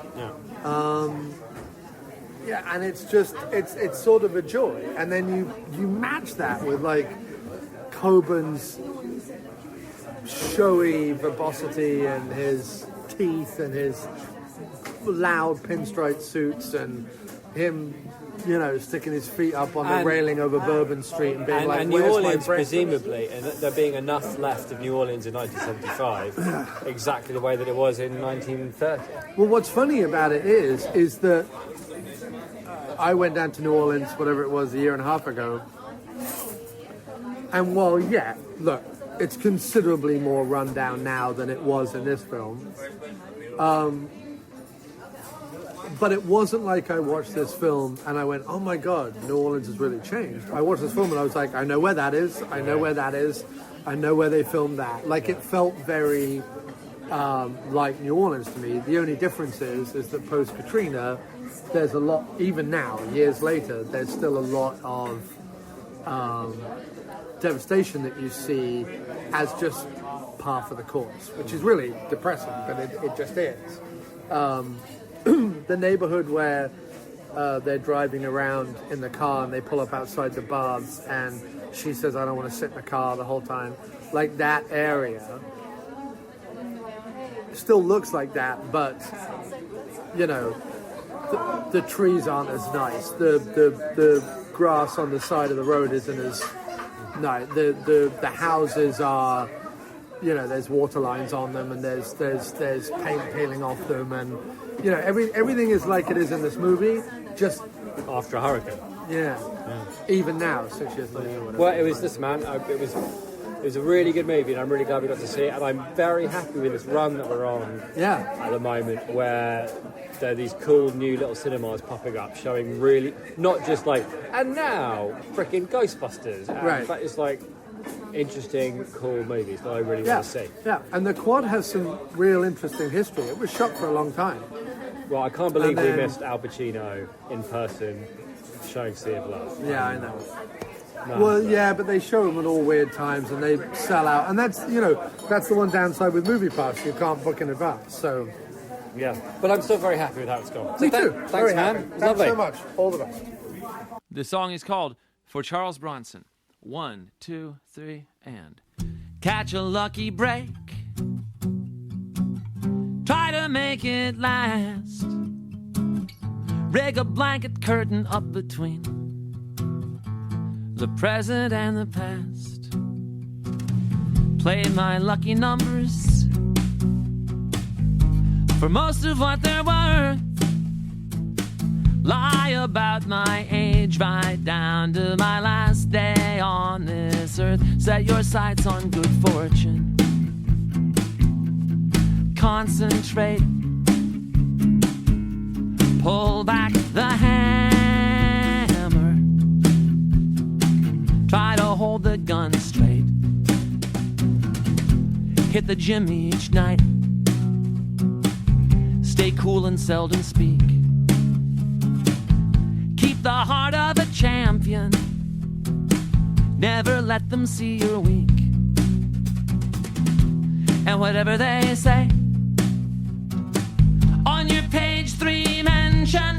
Yeah, and it's just, it's sort of a joy. And then you match that with like Coburn's showy verbosity and his teeth and his loud pinstripe suits and him, sticking his feet up on the railing over Bourbon Street and being and New Orleans, presumably, and there being enough left of New Orleans in 1975, exactly the way that it was in 1930. Well, what's funny about it is that I went down to New Orleans, whatever it was, a year and a half ago, and look, it's considerably more run down now than it was in this film. But it wasn't like I watched this film and I went, oh my God, New Orleans has really changed. I watched this film and I was like, I know where that is. I know where that is. I know where they filmed that. Like, it felt very like New Orleans to me. The only difference is that post-Katrina, there's a lot, even now, years later, there's still a lot of devastation that you see as just par for the course, which is really depressing, but it just is. The neighborhood where they're driving around in the car and they pull up outside the baths and she says, I don't want to sit in the car the whole time. Like, that area still looks like that, but, the trees aren't as nice. The grass on the side of the road isn't as nice. The houses are, there's water lines on them and there's paint peeling off them, and everything is like it is in this movie, just after a hurricane. Yeah. Even now, 6 years later. Or whatever. Well, it was this, man. It was a really good movie, and I'm really glad we got to see it. And I'm very happy with this run that we're on at the moment, where there are these cool new little cinemas popping up, showing really not just like, and now freaking Ghostbusters. Right. But it's like interesting, cool movies that I really want to see. Yeah, and the Quad has some real interesting history. It was shot for a long time. Well, I can't believe we missed Al Pacino in person showing Sea of Love. Yeah, I know. Well, yeah, but they show them at all weird times and they sell out. And that's, that's the one downside with Movie Pass. You can't book in advance, so... Yeah, but I'm still very happy with how it's gone. Me too. Thanks, man. Thanks Lovely. so much. All the best. The song is called For Charles Bronson. 1, 2, 3, and... Catch a lucky break. Try to make it last. Rig a blanket curtain up between the present and the past. Play my lucky numbers for most of what they're worth. Lie about my age right down to my last day on this earth. Set your sights on good fortune. Concentrate. Pull back the hammer. Try to hold the gun straight. Hit the gym each night. Stay cool and seldom speak. Keep the heart of a champion. Never let them see you're weak. And whatever they say, on your page 3 mention,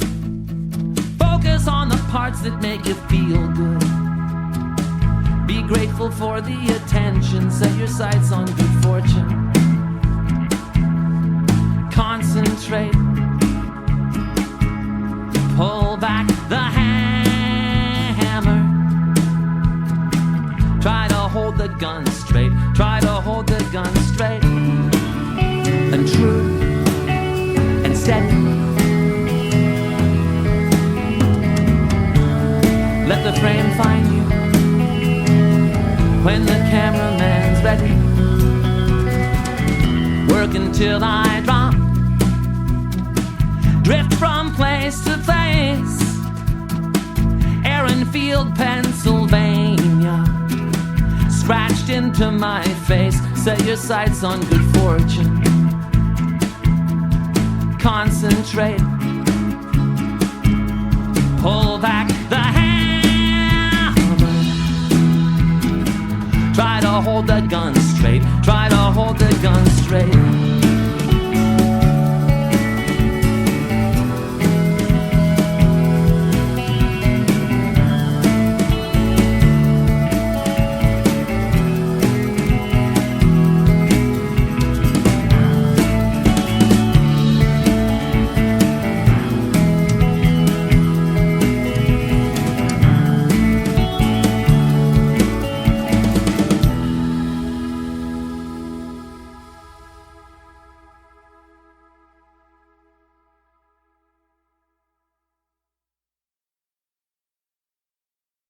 focus on the parts that make you feel good. Be grateful for the attention. Set your sights on good fortune. Concentrate. Pull back the hammer. Try to hold the gun straight. Try to hold the gun straight. And true. And steady. Let the frame find you when the cameraman's ready. Work until I drop. Drift from place to place. Aaronfield, Pennsylvania. Scratched into my face. Set your sights on good fortune. Concentrate.